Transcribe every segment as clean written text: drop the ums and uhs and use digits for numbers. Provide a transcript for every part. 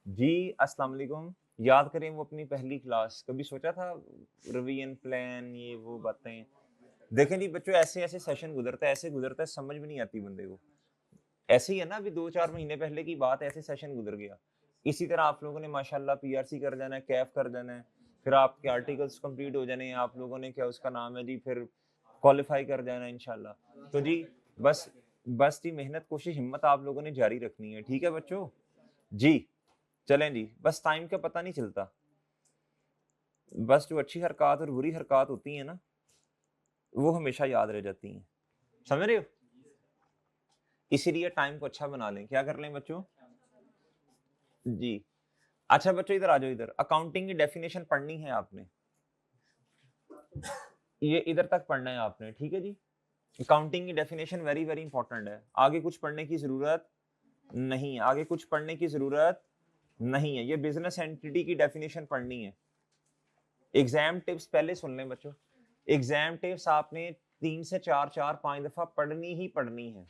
जी अस्सलाम वालेकुम। याद करें वो अपनी पहली क्लास, कभी सोचा था रिवीजन प्लान ये वो बातें। देखें जी बच्चों, ऐसे ऐसे सेशन गुजरता है, ऐसे गुजरता है, समझ में नहीं आती बंदे को। ऐसे ही है ना, अभी 2-4 महीने पहले की बात है, ऐसे सेशन गुजर गया। इसी तरह आप लोगों ने माशाल्लाह पीआरसी कर जाना है, कैफ कर जाना है, फिर आपके आर्टिकल्स कंप्लीट हो जाने हैं, आप लोगों ने क्या उसका नाम है जी, फिर क्वालिफाई कर जाना है इंशाल्लाह। तो जी बस बस जी मेहनत कोशिश हिम्मत आप लोगों ने जारी रखनी है, ठीक है बच्चों? जी चलें जी, बस टाइम का पता नहीं चलता। बस जो अच्छी हरकत और बुरी हरकत होती हैं ना, वो हमेशा याद रह जाती हैं। समझ रहे हो? इसीलिए टाइम को अच्छा बना लें। क्या कर लें बच्चों? जी। अच्छा बच्चों इधर आ जाओ, इधर अकाउंटिंग की डेफिनेशन पढ़नी है आपने। ये इधर तक पढ़ना है आपने, ठीक है जी? अकाउंटिंग की डेफिनेशन वेरी वेरी इंपॉर्टेंट है। आगे कुछ पढ़ने की जरूरत नहीं है, आगे कुछ पढ़ने की जरूरत नहीं है। ये बिजनेस एंटिटी की डेफिनेशन पढ़नी है। एग्जाम टिप्स पहले सुन लें बच्चों। एग्जाम टिप्स आपने 3 से 4 5 दफा पढ़नी ही पढ़नी है।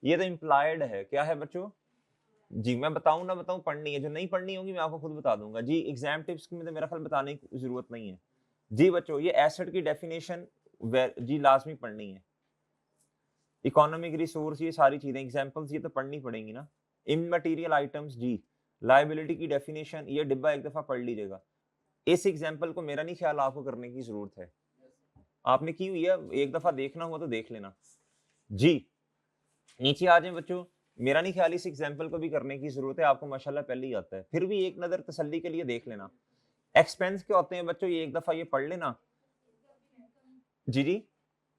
ये तो इम्प्लाइड है। क्या है बच्चों? जी मैं बताऊं ना बताऊं, पढ़नी है। जो नहीं पढ़नी होगी मैं आपको खुद बता दूंगा जी। एग्जाम टिप्स की तो मेरा ख्याल बताने की जरूरत नहीं है जी बच्चों। ये एसेट की डेफिनेशन जी लाजमी पढ़नी है। इकोनॉमिक रिसोर्स, ये सारी चीजें एग्जांपल्स ये तो पढ़नी पड़ेंगी ना। इममटेरियल आइटम्स जी, लायबिलिटी की डेफिनेशन ये डिब्बा एक दफा पढ़ लीजिएगा। इस एग्जाम्पल को मेरा नहीं ख्याल आपको करने की जरूरत है, आपने की हुई है, एक दफा देखना हुआ तो देख लेना जी। नीचे आ जाए बच्चों। मेरा नहीं ख्याल इस एग्जाम्पल को भी करने की जरूरत है, आपको माशाल्लाह पहले ही आता है, फिर भी एक नजर तसल्ली के लिए देख लेना। एक्सपेंस क्या होते हैं बच्चों, ये एक दफा ये पढ़ लेना। जी जी।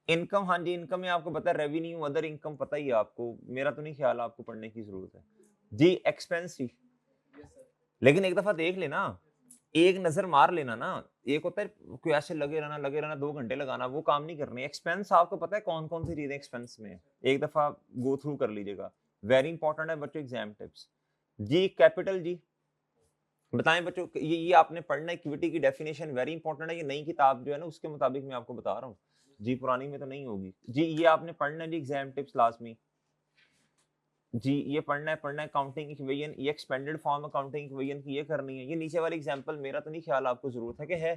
इनकम, हाँ जी इनकम में आपको पता है, रेवेन्यू अदर इनकम पता ही है आपको, मेरा तो नहीं ख्याल आपको पढ़ने की जरूरत है जी। एक्सपेंस ही, लेकिन एक दफा देख लेना, एक नजर मार लेना ना। एक होता है कोई ऐसे लगे रहना 2 घंटे लगाना, वो काम नहीं करने। एक्सपेंस आपको पता है कौन कौन सी चीजें एक्सपेंस में है, एक दफा गो थ्रू कर लीजिएगा। वेरी इंपॉर्टेंट है बच्चों एग्जाम टिप्स जी। कैपिटल जी, बताएं बच्चों, ये आपने पढ़ना है। इक्विटी की डेफिनेशन वेरी इंपॉर्टेंट है, ये नई किताब जो है ना उसके मुताबिक मैं आपको बता रहा हूँ जी, पुरानी में तो नहीं होगी जी। ये आपने पढ़ना है जी, एग्जाम टिप्स लाजमी जी। ये पढ़ना है काउंटिंग इक्वेशन, ये एक्सपेंडेड फॉर्म अकाउंटिंग इक्वेशन की ये करनी है। ये नीचे वाली एग्जांपल मेरा तो नहीं ख्याल आपको जरूरत है कि है।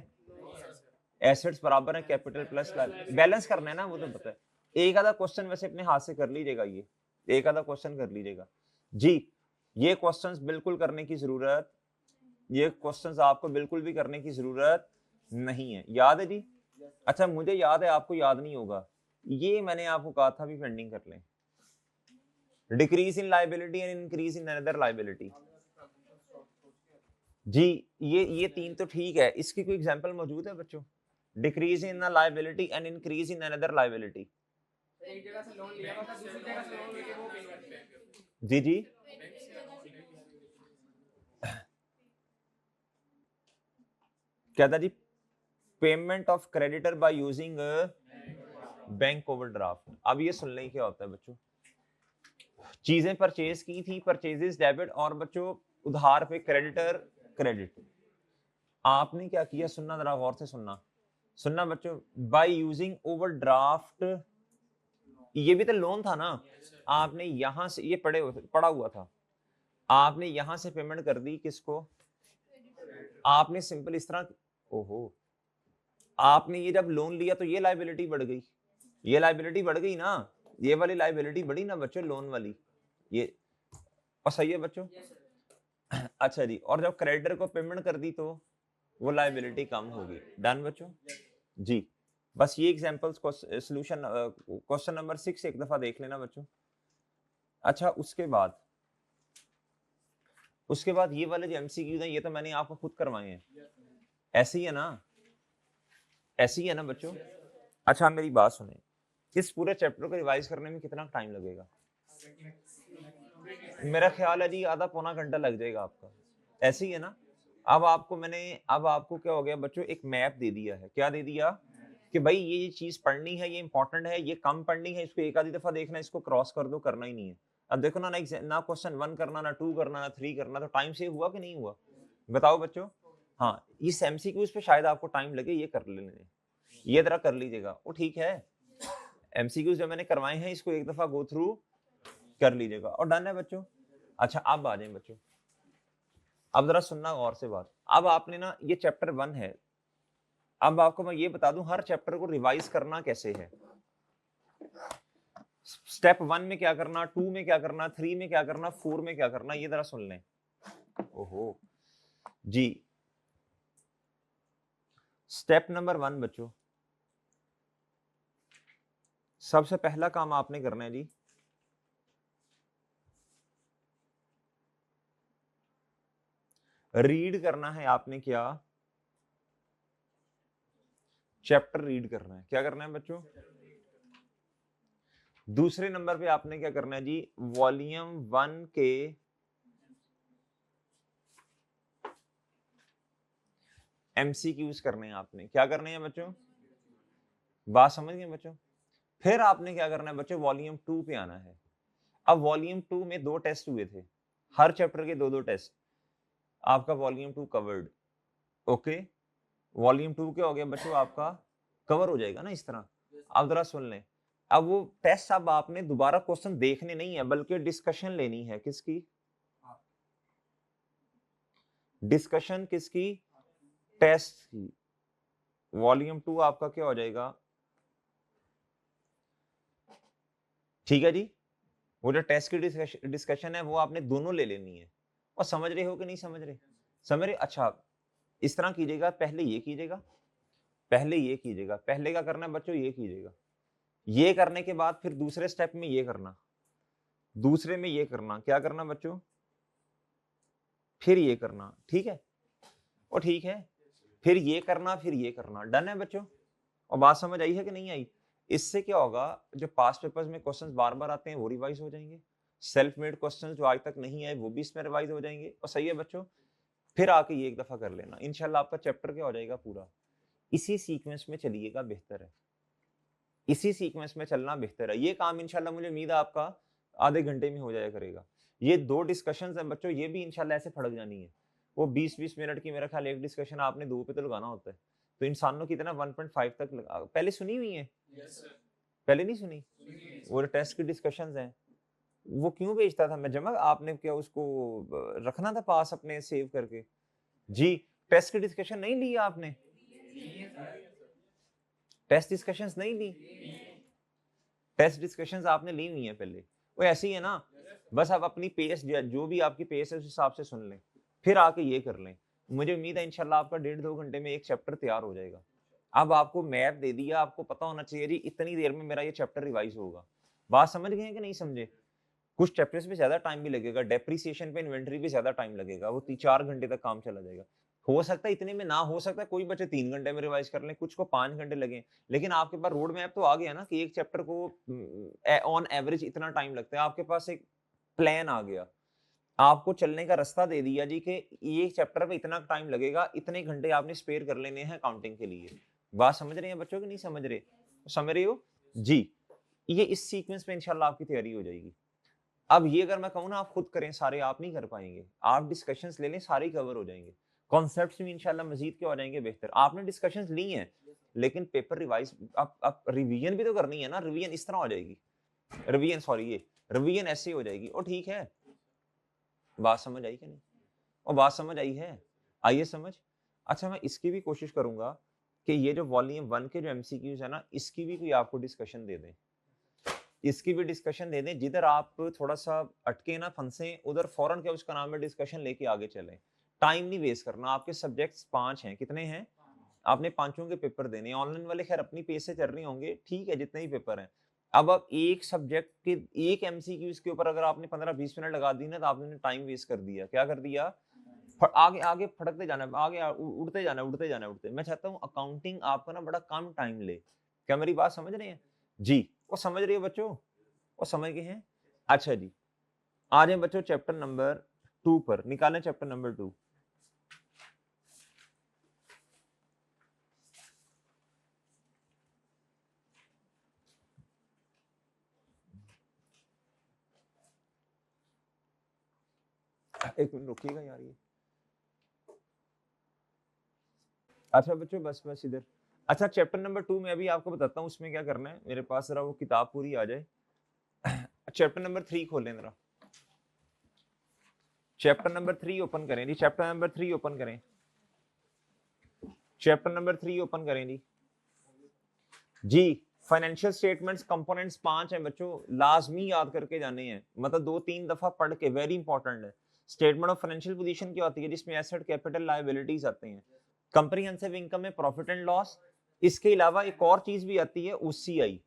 एसेट्स बराबर है कैपिटल प्लस बैलेंस करना है ना, वो तो पता है। एक आधा क्वेश्चन वैसे अपने हाथ से कर लीजिएगा, ये एक आधा क्वेश्चन कर लीजिएगा जी। ये क्वेश्चंस बिल्कुल करने की जरूरत, ये क्वेश्चंस आपको बिल्कुल भी करने की जरूरत नहीं है। याद है जी? अच्छा मुझे याद है, आपको याद नहीं होगा। ये मैंने आपको कहा था भी, पेंडिंग कर लें। Decrease in liability and increase in another liability जी। ये तीन तो ठीक है, इसकी कोई एग्जांपल मौजूद है बच्चों? Decrease in liability and increase in another liability. एक जगह से लोन लिया था, दूसरी जगह से लोन लेके वो पे करते हैं। जी जी। क्या था जी? Payment of creditor by using bank overdraft. अब ये सुन लें क्या होता है बच्चों। चीजें परचेज की थी, परचेजेस डेबिट, और बच्चों उधार पे क्रेडिटर क्रेडिट। आपने क्या किया, सुनना जरा गौर से सुनना, सुनना बच्चों। बाय यूजिंग ओवरड्राफ्ट, ये भी तो लोन था ना। आपने यहां से, ये पड़ा हुआ था, आपने यहां से पेमेंट कर दी किसको? आपने सिंपल इस तरह, ओहो, आपने ये जब लोन लिया तो ये लाइबिलिटी बढ़ गई, ये लाइबिलिटी बढ़ गई ना, ये वाली लाइबिलिटी बढ़ी ना बच्चों, लोन वाली ये। और सही है बच्चों? अच्छा जी, और जब क्रेडिटर को पेमेंट कर दी तो वो लाइबिलिटी कम होगी। डन बच्चों जी। बस ये एग्जांपल्स को सॉल्यूशन क्वेश्चन नंबर 6 एक दफा देख लेना बच्चों। अच्छा उसके बाद ये वाले जो एमसीक्यूज हैं, ये तो मैंने आपको खुद करवाए हैं, ऐसे ही है ना, ऐसे ही है ना बच्चों? अच्छा मेरी बात सुने, इस पूरे चैप्टर को रिवाइज करने में कितना टाइम लगेगा? मेरा ख्याल है जी आधा पौना घंटा लग जाएगा आपका, ऐसे ही है ना। अब आपको क्या हो गया बच्चों, एक मैप दे दिया है। क्या दे दिया? कि भाई ये चीज पढ़नी है, ये इंपॉर्टेंट है, ये कम पढ़नी है, इसको एक आधी दफा देखना, इसको क्रॉस कर दो, करना ही नहीं है। अब देखो ना, ना क्वेश्चन 1 करना, ना 2 करना, ना 3 करना, तो टाइम सेव हुआ कि नहीं हुआ? बताओ बच्चों। हाँ, इस एमसीक्यूज पे शायद आपको टाइम लगे, ये कर लेने, ये जरा कर लीजिएगा, वो ठीक है। एमसीक्यूज जो मैंने करवाए हैं, इसको एक दफा गो थ्रू कर लीजिएगा और डन है बच्चों। अच्छा अब आ जाए बच्चों, अब जरा सुनना गौर से बात। अब आपने ना, ये चैप्टर 1 है, अब आपको मैं ये बता दूं हर चैप्टर को रिवाइज करना कैसे है। स्टेप 1 में क्या करना, 2 में क्या करना, 3 में क्या करना, 4 में क्या करना, ये जरा सुन लें। ओहो जी, स्टेप नंबर 1 बच्चों, सबसे पहला काम आपने करना है जी, रीड करना है आपने। क्या चैप्टर रीड करना है, क्या करना है बच्चों। दूसरे नंबर पे आपने क्या करना है जी, वॉल्यूम 1 के एमसीक्यूज करने हैं आपने। क्या करने हैं बच्चों, बात समझ गए बच्चों। फिर आपने क्या करना है बच्चों, वॉल्यूम 2 पे आना है। अब वॉल्यूम 2 में 2 टेस्ट हुए थे, हर चैप्टर के 2-2 टेस्ट, आपका वॉल्यूम 2 कवर्ड। ओके, वॉल्यूम 2 क्या हो गया बच्चों, आपका कवर हो जाएगा ना इस तरह। अब जरा सुन लें, अब वो टेस्ट अब आपने दोबारा क्वेश्चन देखने नहीं है, बल्कि डिस्कशन लेनी है। किसकी डिस्कशन, किसकी, टेस्ट की। वॉल्यूम 2 आपका क्या हो जाएगा, ठीक है जी। वो जो टेस्ट की डिस्कशन है वो आपने दोनों ले लेनी है। और समझ रहे हो कि नहीं समझ रहे, समझ रहे। अच्छा, इस तरह कीजिएगा, पहले ये कीजिएगा, पहले ये कीजिएगा, पहले क्या करना है बच्चों, ये कीजिएगा। ये करने के बाद फिर दूसरे स्टेप में ये करना, दूसरे में ये करना, क्या करना बच्चों, फिर ये करना, ठीक है। और ठीक है, फिर ये करना, फिर ये करना, डन है बच्चों। और बात समझ आई है कि नहीं आई। इससे क्या होगा, जो पास्ट पेपर्स में क्वेश्चंस बार बार आते हैं वो रिवाइज हो जाएंगे, सेल्फ मेड क्वेश्चंस जो आज तक नहीं आए वो भी इसमें रिवाइज हो जाएंगे। और सही है बच्चों, फिर आके ये एक दफा कर लेना, इंशाल्लाह आपका चैप्टर क्या हो जाएगा पूरा। इसी सीक्वेंस में चलिएगा, बेहतर है, इसी सीक्वेंस में चलना बेहतर है। ये काम इंशाल्लाह मुझे उम्मीद है आपका आधे घंटे में हो जाया करेगा। ये 2 डिस्कशंस हैं बच्चों, ये भी इंशाल्लाह ऐसे फड़क जानी है। वो 20-20 मिनट की मेरा ख्याल एक डिस्कशन आपने 2 पे तो लगाना होता है, तो इंसानों की तरह 1.5 तक पहले सुनी हुई है, पहले नहीं सुनी। वो टेस्ट की डिस्कशंस हैं, वो क्यों भेजता था मैं जमा, आपने क्या उसको रखना था पास अपने सेव करके जी। टेस्ट की डिस्कशन नहीं ली आपने, टेस्ट डिस्कशंस नहीं ली, टेस्ट डिस्कशंस आपने ली हुई हैं पहले। वो ऐसी है ना, बस आप अपनी पेस जो भी आपकी पेस है उस हिसाब से सुन लें, फिर आके ये कर लें। मुझे उम्मीद है इंशाल्लाह आपका 1.5-2 घंटे में एक चैप्टर तैयार हो जाएगा। अब आपको मैप दे दिया, आपको पता होना चाहिए जी इतनी देर में मेरा ये चैप्टर रिवाइज होगा। बात समझ गए हैं कि नहीं समझे। कुछ चैप्टर्स पे ज्यादा टाइम भी लगेगा, डेप्रिसिएशन पे इन्वेंटरी पे ज्यादा टाइम लगेगा, वो 3-4 घंटे तक काम चला जाएगा। हो सकता है इतने में ना, हो सकता है कोई बच्चे 3 घंटे में रिवाइज कर लें, कुछ को 5 घंटे लगे, लेकिन आपके पास रोड मैप तो आ गया ना कि एक चैप्टर को ऑन एवरेज इतना टाइम लगता है। आपके पास एक प्लान आ गया, आपको चलने का रास्ता दे दिया जी कि ये चैप्टर पे इतना टाइम लगेगा, इतने घंटे आपने स्पेयर कर लेने हैं काउंटिंग के लिए। बात समझ रहे हैं बच्चों की नहीं समझ रहे, समझ रहे हो जी। ये इस सीक्वेंस में इंशाल्लाह आपकी तैयारी हो जाएगी। अब ये अगर मैं कहूँ ना आप खुद करें, सारे आप नहीं कर पाएंगे, आप डिस्कशंस ले लें, सारे कवर हो जाएंगे। कॉन्सेप्ट्स भी इंशाल्लाह मजीद क्या हो जाएंगे बेहतर। आपने डिस्कशंस ली हैं, लेकिन पेपर रिवाइज आप रिवीजन भी तो करनी है ना। रिवीजन इस तरह हो जाएगी, रिवीजन सॉरी ये रिवीजन ऐसे हो जाएगी। और ठीक है, बात समझ आई कि नहीं, और बात समझ आई है, आइए समझ। अच्छा, मैं इसकी भी कोशिश करूंगा कि ये जो वॉल्यूम 1 के जो एमसीक्यूज है ना, इसकी भी कोई आपको डिस्कशन दे दें, इसकी भी डिस्कशन दे दें। जिधर आप थोड़ा सा अटके ना, फंसे, उधर फौरन क्या उसका नाम है डिस्कशन लेके आगे चलें। टाइम नहीं वेस्ट करना। आपके सब्जेक्ट्स 5 हैं, कितने हैं, आपने पांचों के पेपर देने। ऑनलाइन वाले खैर अपनी पेज से चल रहे होंगे, ठीक है, जितने ही पेपर हैं। अब आप एक सब्जेक्ट के एक एमसीक्यूज के ऊपर अगर आपने 15-20 मिनट लगा दी ना, तो आपने टाइम वेस्ट कर दिया। क्या कर दिया, आगे आगे फटकते जाना है, आगे उड़ते जाना है, उड़ते जाना है, उड़ते। मैं चाहता हूँ अकाउंटिंग आपका ना बड़ा कम टाइम ले। क्या मेरी बात समझ रहे हैं जी, वो समझ रही है बच्चों, वो समझ गए हैं। अच्छा जी, आ जाए बच्चों चैप्टर नंबर 2 पर, निकालें चैप्टर नंबर 2। एक मिनट रुकिएगा यार ये। अच्छा बच्चों, बस बस इधर। अच्छा, चैप्टर नंबर 2 में अभी आपको बताता हूँ उसमें क्या करना है। मेरे पास जरा वो किताब पूरी आ जाए। चैप्टर नंबर 3 खोलें जरा। चैप्टर नंबर 3 ओपन करें जी, चैप्टर नंबर 3 ओपन करें, चैप्टर नंबर 3 ओपन करें जी। जी फाइनेंशियल स्टेटमेंट्स कंपोनेंट्स 5 हैं बच्चों, लाजमी याद करके जाने हैं, मतलब 2-3 दफा पढ़ के, वेरी इंपॉर्टेंट है। स्टेटमेंट ऑफ फाइनेंशियल पोजीशन क्या होती है, जिसमें एसेट, कैपिटल, लायबिलिटीज आते हैं। कंप्रीहेंसिव इनकम में प्रॉफिट एंड लॉस, इसके अलावा एक और चीज भी आती है ओसीआई,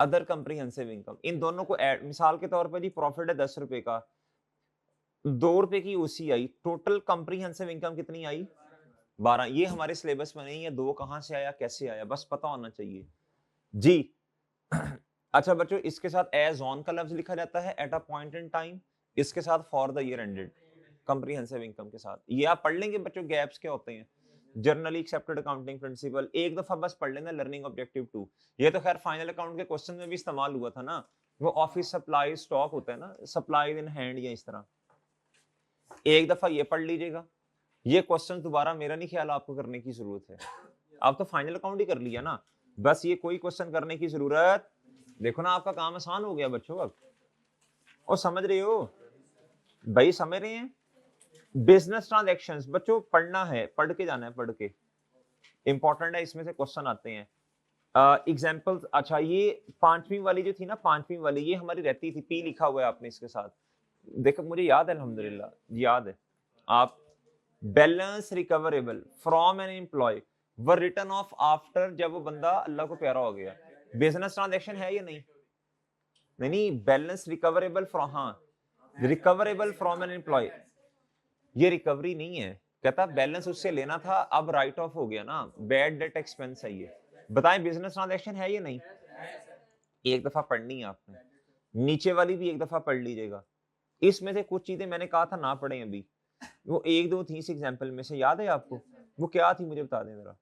अदर कंप्रीहेंसिव इनकम। इन दोनों को ऐड, मिसाल के तौर पर जी प्रॉफिट है 10 रुपए का, 2 रुपए की ओसीआई, टोटल कंप्रीहेंसिव इनकम कितनी आई, 12। ये हमारे सिलेबस में नहीं है, 2 कहां से आया, कैसे आया, बस पता होना चाहिए जी। अच्छा बच्चों, इसके साथ एज ऑन का लफ्ज लिखा जाता है, at a point in time, इसके साथ for the year ended, comprehensive income के साथ। ये आप पढ़ लेंगे बच्चों, गैप्स क्या होते हैं, जनरली एक्सेप्टेड अकाउंटिंग प्रिंसिपल, एक दफा बस पढ़ लेना, लर्निंग ऑब्जेक्टिव 2। ये तो खैर फाइनल अकाउंट के क्वेश्चन में भी इस्तेमाल हुआ था ना, वो ऑफिस सप्लाई स्टॉक होता है ना, सप्लाई इन हैंड या इस तरह, एक दफा ये पढ़ लीजिएगा। ये क्वेश्चन दोबारा मेरा नहीं ख्याल आपको करने की जरूरत है, आप तो फाइनल अकाउंट ही कर लिया ना, बस ये कोई क्वेश्चन करने की जरूरत, देखो ना आपका काम आसान हो गया बच्चों अब। और समझ रहे हो भाई, समझ रहे हैं। बिजनेस ट्रांजैक्शंस बच्चों पढ़ना है, पढ़ के जाना है, पढ़ के, इंपॉर्टेंट है, इसमें से क्वेश्चन आते हैं। एग्जांपल्स, अच्छा ये 5वीं वाली जो थी ना, 5वीं वाली, ये हमारी रहती थी, पी लिखा हुआ है आपने इसके साथ, देखो मुझे याद है, अल्हम्दुलिल्लाह याद है। आप balance recoverable from an employer return of after, जब वो बंदा अल्लाह को प्यारा हो गया, बिजनेस ट्रांजैक्शन है या नहीं, नहीं बैलेंस रिकवरेबल फ्रॉम, हाँ रिकवरेबल फ्रॉम एन एम्प्लॉय, ये रिकवरी नहीं है, कहता बैलेंस उससे लेना था, अब राइट ऑफ हो गया ना, बैड डेट एक्सपेंस है ये, बताएं बिजनेस ट्रांजैक्शन है या नहीं, एक दफा पढ़नी है आपने, नीचे वाली भी एक दफा पढ़ लीजिएगा। इसमें से कुछ चीजें मैंने कहा था ना पढ़े अभी, वो 1-2 थी इस एग्जाम्पल में से, याद है आपको, वो क्या थी मुझे बता दें जरा।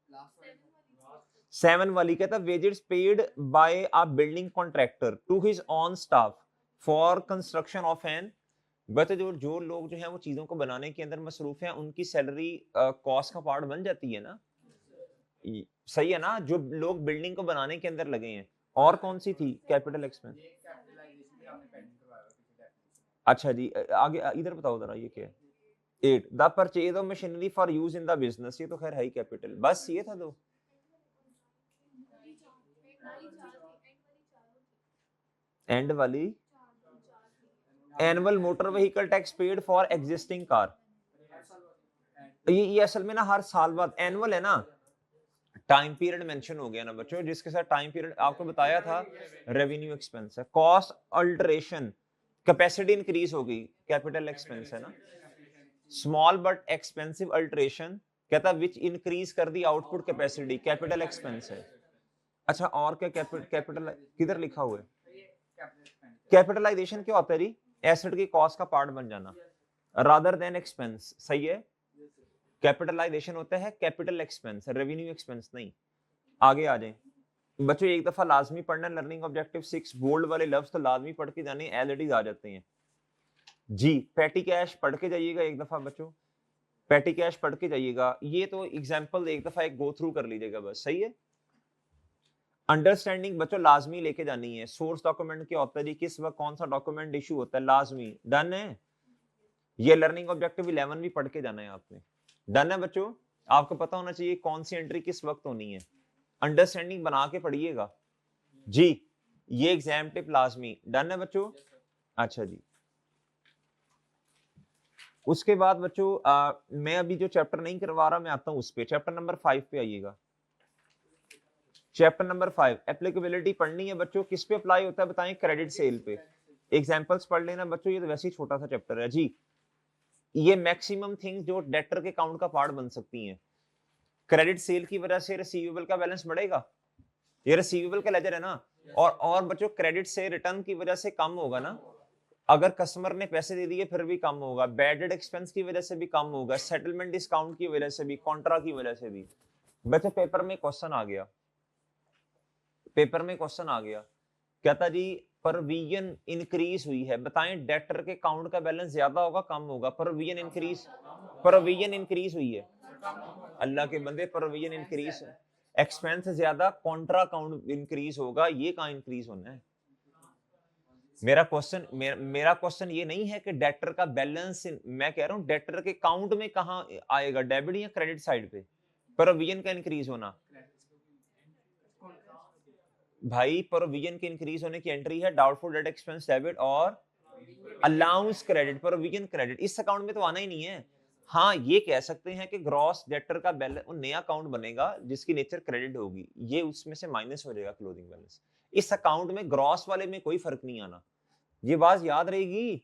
7 वाली कहता wages paid by a building contractor to his own staff for construction of an, but जो लोग जो है वो चीजों को बनाने के अंदर मसरूफ हैं, उनकी सैलरी कॉस्ट का पार्ट बन जाती है ना, सही है ना, जो लोग बिल्डिंग को बनाने के अंदर लगे हैं। और कौन सी थी कैपिटल एक्सपेंस, अच्छा जी आगे इधर बताओ जरा, ये क्या है, 8 the purchase of machinery for use in the business, ये तो खैर है ही कैपिटल, बस ये था दो, एंड वाली annual motor vehicle tax paid for existing car, ये असल में ना हर साल बाद एनुअल है ना, टाइम पीरियड मेंशन हो गया ना बच्चों, जिसके साथ टाइम पीरियड आपको बताया था, रेवेन्यू एक्सपेंस है, कॉस्ट अल्टरेशन, कैपेसिटी इंक्रीज हो गई, कैपिटल एक्सपेंस है ना, स्मॉल बट एक्सपेंसिव अल्टरेशन, कहता विच इंक्रीज कर दी आउटपुट कैपेसिटी, कैपिटल एक्सपेंस है। अच्छा और क्या, कैपिटल किधर लिखा हुआ है, कैपिटलाइजेशन क्या होता है जी, एसेट की कॉस्ट का पार्ट बन जाना, रादर देन एक्सपेंस, सही है, कैपिटलाइजेशन होता है कैपिटल एक्सपेंस, रेवेन्यू एक्सपेंस नहीं। आगे आ जाए बच्चों, एक दफा लाजमी पढ़ना, लर्निंग ऑब्जेक्टिव 6, बोल्ड वाले लफ्ज तो लाजमी पढ़ के जाने, एज इट इज आ जाते हैं जी। पेटी कैश पढ़ के जाइएगा एक दफा बच्चों, पेटी कैश पढ़ के जाइएगा, ये तो एग्जांपल एक दफा एक गो थ्रू कर लीजिएगा बस, सही है। अंडरस्टैंडिंग बच्चों लाजमी लेके जानी है, सोर्स डॉक्यूमेंट क्या होता है जी, किस वक्त कौन सा डॉक्यूमेंट इशू होता है, लाजमी, डन है। ये लर्निंग ऑब्जेक्टिव 11 भी पढ़ के जाना है आपने, डन है बच्चों, आपको पता होना चाहिए कौन सी एंट्री किस वक्त होनी है, अंडरस्टैंडिंग बना के पढ़िएगा जी। ये एग्जाम टिप लाजमी, डन है बच्चों, अच्छा जी। उसके बाद बच्चों मैं अभी जो चैप्टर नहीं करवा रहा, मैं आता हूं उस पे, चैप्टर नंबर 5 पे आइएगा। चैप्टर नंबर 5 एप्लीकेबिलिटी पढ़नी है बच्चों, किस पे अप्लाई होता है बताएं, क्रेडिट सेल पे, एग्जांपल्स पढ़ लेना बच्चों, ये तो वैसे ही छोटा सा चैप्टर है जी। ये मैक्सिमम थिंग्स जो डेटर के अकाउंट का पार्ट बन सकती हैं, क्रेडिट सेल की वजह से रिसीवेबल का बैलेंस बढ़ेगा, ये रिसीवेबल का लेजर है ना, और बच्चों क्रेडिट से रिटर्न की वजह से कम होगा ना, अगर कस्टमर ने पैसे दे दिए फिर भी कम होगा, बैड डेट एक्सपेंस की वजह से भी कम होगा, सेटलमेंट डिस्काउंट की वजह से भी, कॉन्ट्रा की वजह से भी। बच्चों पेपर में क्वेश्चन आ गया, पेपर में क्वेश्चन आ गया, कहता जी प्रोविजन इंक्रीज हुई है, बताएं डेटर के अकाउंट का बैलेंस ज्यादा होगा कम होगा, प्रोविजन इंक्रीज हुई है, अल्लाह के बंदे प्रोविजन इंक्रीज, एक्सपेंस ज्यादा, कॉन्ट्रा अकाउंट इंक्रीज होगा, ये कहां इंक्रीज होना है, मेरा क्वेश्चन ये नहीं है कि डेटर का बैलेंस, मैं कह रहा हूँ डेटर के काउंट में कहाँ आएगा, डेबिट या क्रेडिट साइड पे, प्रोविजन का इंक्रीज होना। भाई प्रोविजन के इंक्रीज होने की एंट्री है डाउटफुल डेट एक्सपेंस डेबिट और अलाउंस क्रेडिट, प्रोविजन क्रेडिट, इस अकाउंट में तो आना ही नहीं है। हाँ ये कह सकते हैं कि ग्रॉस डेटर का बैलेंस नया अकाउंट बनेगा जिसकी नेचर क्रेडिट होगी, ये उसमें से माइनस हो जाएगा क्लोजिंग बैलेंस। इस अकाउंट में ग्रॉस वाले में कोई फर्क नहीं आना, ये बात याद रहेगी।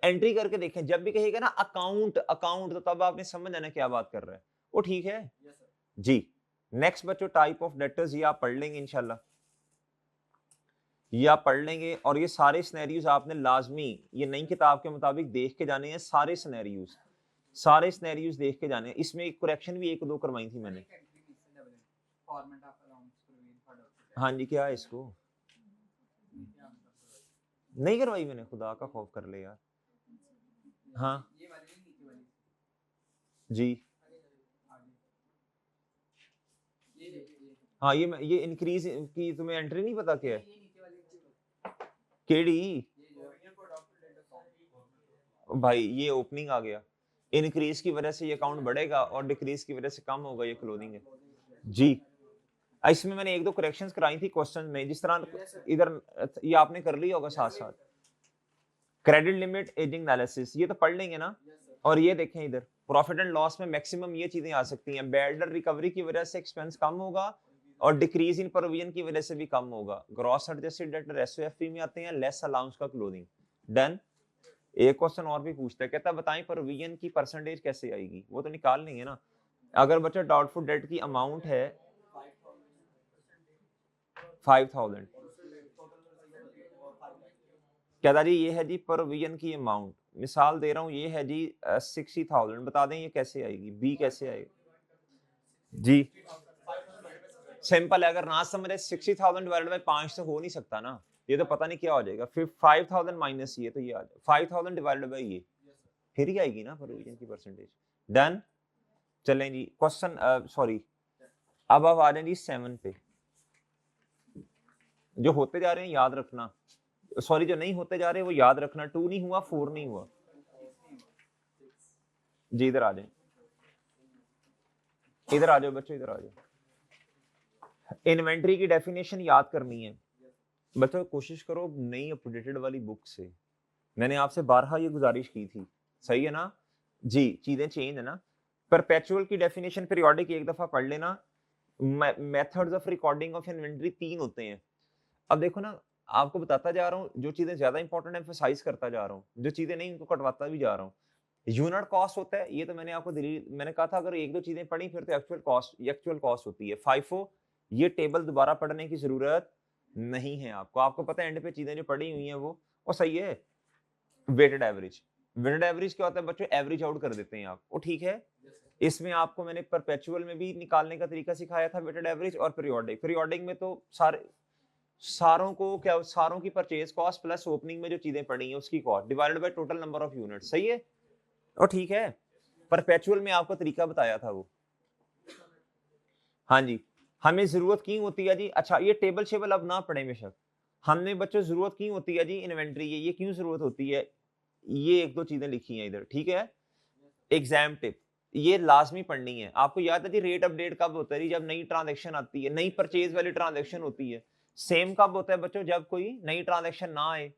एंट्री करके देखें, जब भी कहेगा ना अकाउंट अकाउंट तो तब आपने समझ जाना क्या बात कर रहा है, वो ठीक है जी। नेक्स्ट बच्चों टाइप ऑफ डेटर्स, ये आप पढ़ लेंगे इंशाल्लाह, ये आप पढ़ लेंगे, और ये सारे सिनेरियोज आपने लाजमी ये नई किताब के मुताबिक देख के जाने हैं, सारे सिनेरियोज देख के जाने हैं। इसमें एक करेक्शन भी 1-2 करवाई थी मैंने। हाँ जी, क्या है इसको नहीं करवाई मैंने, खुदा का खौफ कर ले यार। हाँ जी, हाँ ये इंक्रीज की तुम्हें एंट्री नहीं पता क्या है केडी भाई, ये ओपनिंग आ गया, इंक्रीज की वजह से ये अकाउंट बढ़ेगा और डिक्रीज की वजह से कम होगा, ये क्लोजिंग है जी। इसमें मैंने 1-2 करेक्शंस कराई थी क्वेश्चन में, जिस तरह इधर ये आपने कर लिया होगा साथ साथ, क्रेडिट लिमिट एजिंग एनालिसिस ये तो पढ़ लेंगे ना। और ये देखें इधर प्रॉफिट एंड लॉस में मैक्सिमम ये चीजें आ सकती हैं, बेडर रिकवरी की वजह से एक्सपेंस कम होगा और डिक्रीज इन प्रोविजन की वजह से भी कम होगा। ग्रॉस एडजस्टेड डेटर एसओएफपी में आते हैं, लेस अलाउंस का क्लोजिंग। डन। एक क्वेश्चन और भी पूछता है, कहता है बताएं प्रोविजन की परसेंटेज कैसे आएगी, वो तो निकाल लेंगे ना। अगर बच्चा डाउटफुल डेट की अमाउंट है 5000, कहता जी ये है जी प्रोविजन की अमाउंट, मिसाल दे रहा हूं ये है जी 60,000, बता दें ये कैसे आएगी, बी कैसे आएगी जी। सिंपल है, अगर ना समझे 60,000 डिवाइडेड बाय 5 से हो नहीं सकता ना, ये तो पता नहीं क्या हो जाएगा, फिर 5,000 माइनस ये, तो ये आ जाए 5,000 डिवाइडेड बाय ये, फिर ही आएगी ना प्रोविजन की परसेंटेज। डन। चलें जी क्वेश्चन सॉरी, अब आप आ जाए जी 7 पे। जो होते जा रहे हैं याद रखना, सॉरी जो नहीं होते जा रहे वो याद रखना, 2 नहीं हुआ 4 नहीं हुआ जी। इधर आ जाए, इधर आ जाओ बच्चों, इधर आ जाओ। इन्वेंटरी की डेफिनेशन याद करनी है बच्चों, कोशिश करो नई अपडेटेड वाली बुक से, मैंने आपसे 12 ये गुजारिश की थी, सही है ना जी, चीजें चेंज है ना। परपेचुअल की डेफिनेशन पीरियोडिक एक दफा पढ़ लेना। Methods of recording of inventory 3 होते हैं। अब देखो ना, आपको बताता जा रहा हूँ, जो चीजें ज्यादा इंपॉर्टेंट एम्फसाइज करता जा रहा हूँ, जो चीजें नहीं उनको कटवाता भी जा रहा हूँ। यूनिट कॉस्ट होता है, ये तो मैंने आपको मैंने कहा था अगर 1-2 चीजें पढ़ी फिर तो एक्चुअल कॉस्ट होती है। फाइफो, ये टेबल दोबारा पढ़ने की जरूरत नहीं है आपको, आपको पता है एंड पे चीजें जो पढ़ी हुई हैं वो सही है। वेटेड एवरेज, वेटेड एवरेज क्या होता है बच्चों, एवरेज आउट कर देते हैं आप, वो ठीक है। इसमें आपको मैंने परपेचुअल में भी निकालने का तरीका सिखाया था, वेटेड एवरेज और पीरियोडिक में तो सारों को क्या, सारों की परचेज कॉस्ट प्लस ओपनिंग में जो चीजें पड़ी हैं उसकी cost divided by total number of unit, सही है और ठीक है। परपेचुअल में आपको तरीका बताया था वो। हाँ जी, हमें जरूरत क्यों होती है जी, अच्छा ये टेबल शेबल अब ना पढ़े बेशक, हमने बच्चों जरूरत क्यों होती है जी इन्वेंट्री, ये क्यों जरूरत होती है, ये 1-2 चीजें लिखी हैं इधर, ठीक है। एग्जाम टिप, ये लाजमी पढ़नी है आपको, याद है जी रेट अपडेट कब होता है जी, जब नई ट्रांजैक्शन आती है, नई परचेज वाली ट्रांजैक्शन होती है। सेम कब होता है बच्चों, जब कोई नई ट्रांजैक्शन ना आए,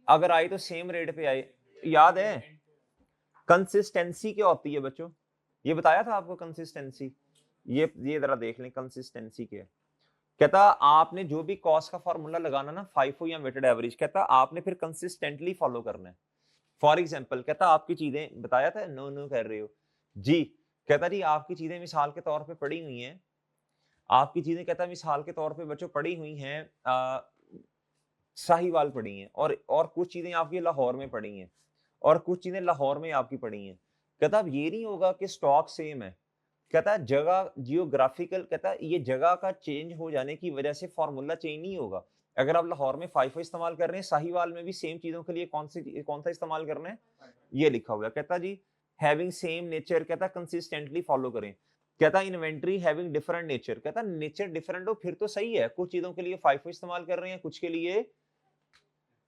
अगर आए तो सेम रेट पे आए, याद है। कंसिस्टेंसी क्या होती है बच्चों, ये बताया था आपको कंसिस्टेंसी, ये जरा देख लें कंसिस्टेंसी क्या है। कहता आपने जो भी कॉस्ट का फॉर्मूला लगाना ना, फाइफो या वेटेड एवरेज, कहता आपने फिर कंसिस्टेंटली फॉलो करना है। फॉर एग्जाम्पल कहता आपकी चीजें, बताया था नो नो कर रहे हो जी, कहता जी आपकी चीजें मिसाल के तौर पे पड़ी हुई हैं, आपकी चीजें कहता मिसाल के तौर पे बच्चों पड़ी हुई हैं साहिवाल पड़ी हैं, और कुछ चीजें आपकी लाहौर में पड़ी हैं, और कुछ चीजें लाहौर में आपकी पड़ी हैं। कहता अब ये नहीं होगा कि स्टॉक सेम है, कहता जगह जियोग्राफिकल, कहता ये जगह का चेंज हो जाने की वजह से फॉर्मूला चेंज नहीं होगा। अगर आप लाहौर में फाइफो इस्तेमाल कर रहे हैं, साहिवाल में भी सेम चीजों के लिए कौन सा इस्तेमाल करना है, ये लिखा हुआ है। कहता जी हैविंग सेम नेचर, कहता कंसिस्टेंटली फॉलो करें। कहता इन्वेंटरी हैविंग डिफरेंट नेचर, कहता नेचर डिफरेंट हो फिर तो सही है, कुछ चीजों के लिए फाइफो इस्तेमाल कर रहे हैं, कुछ के लिए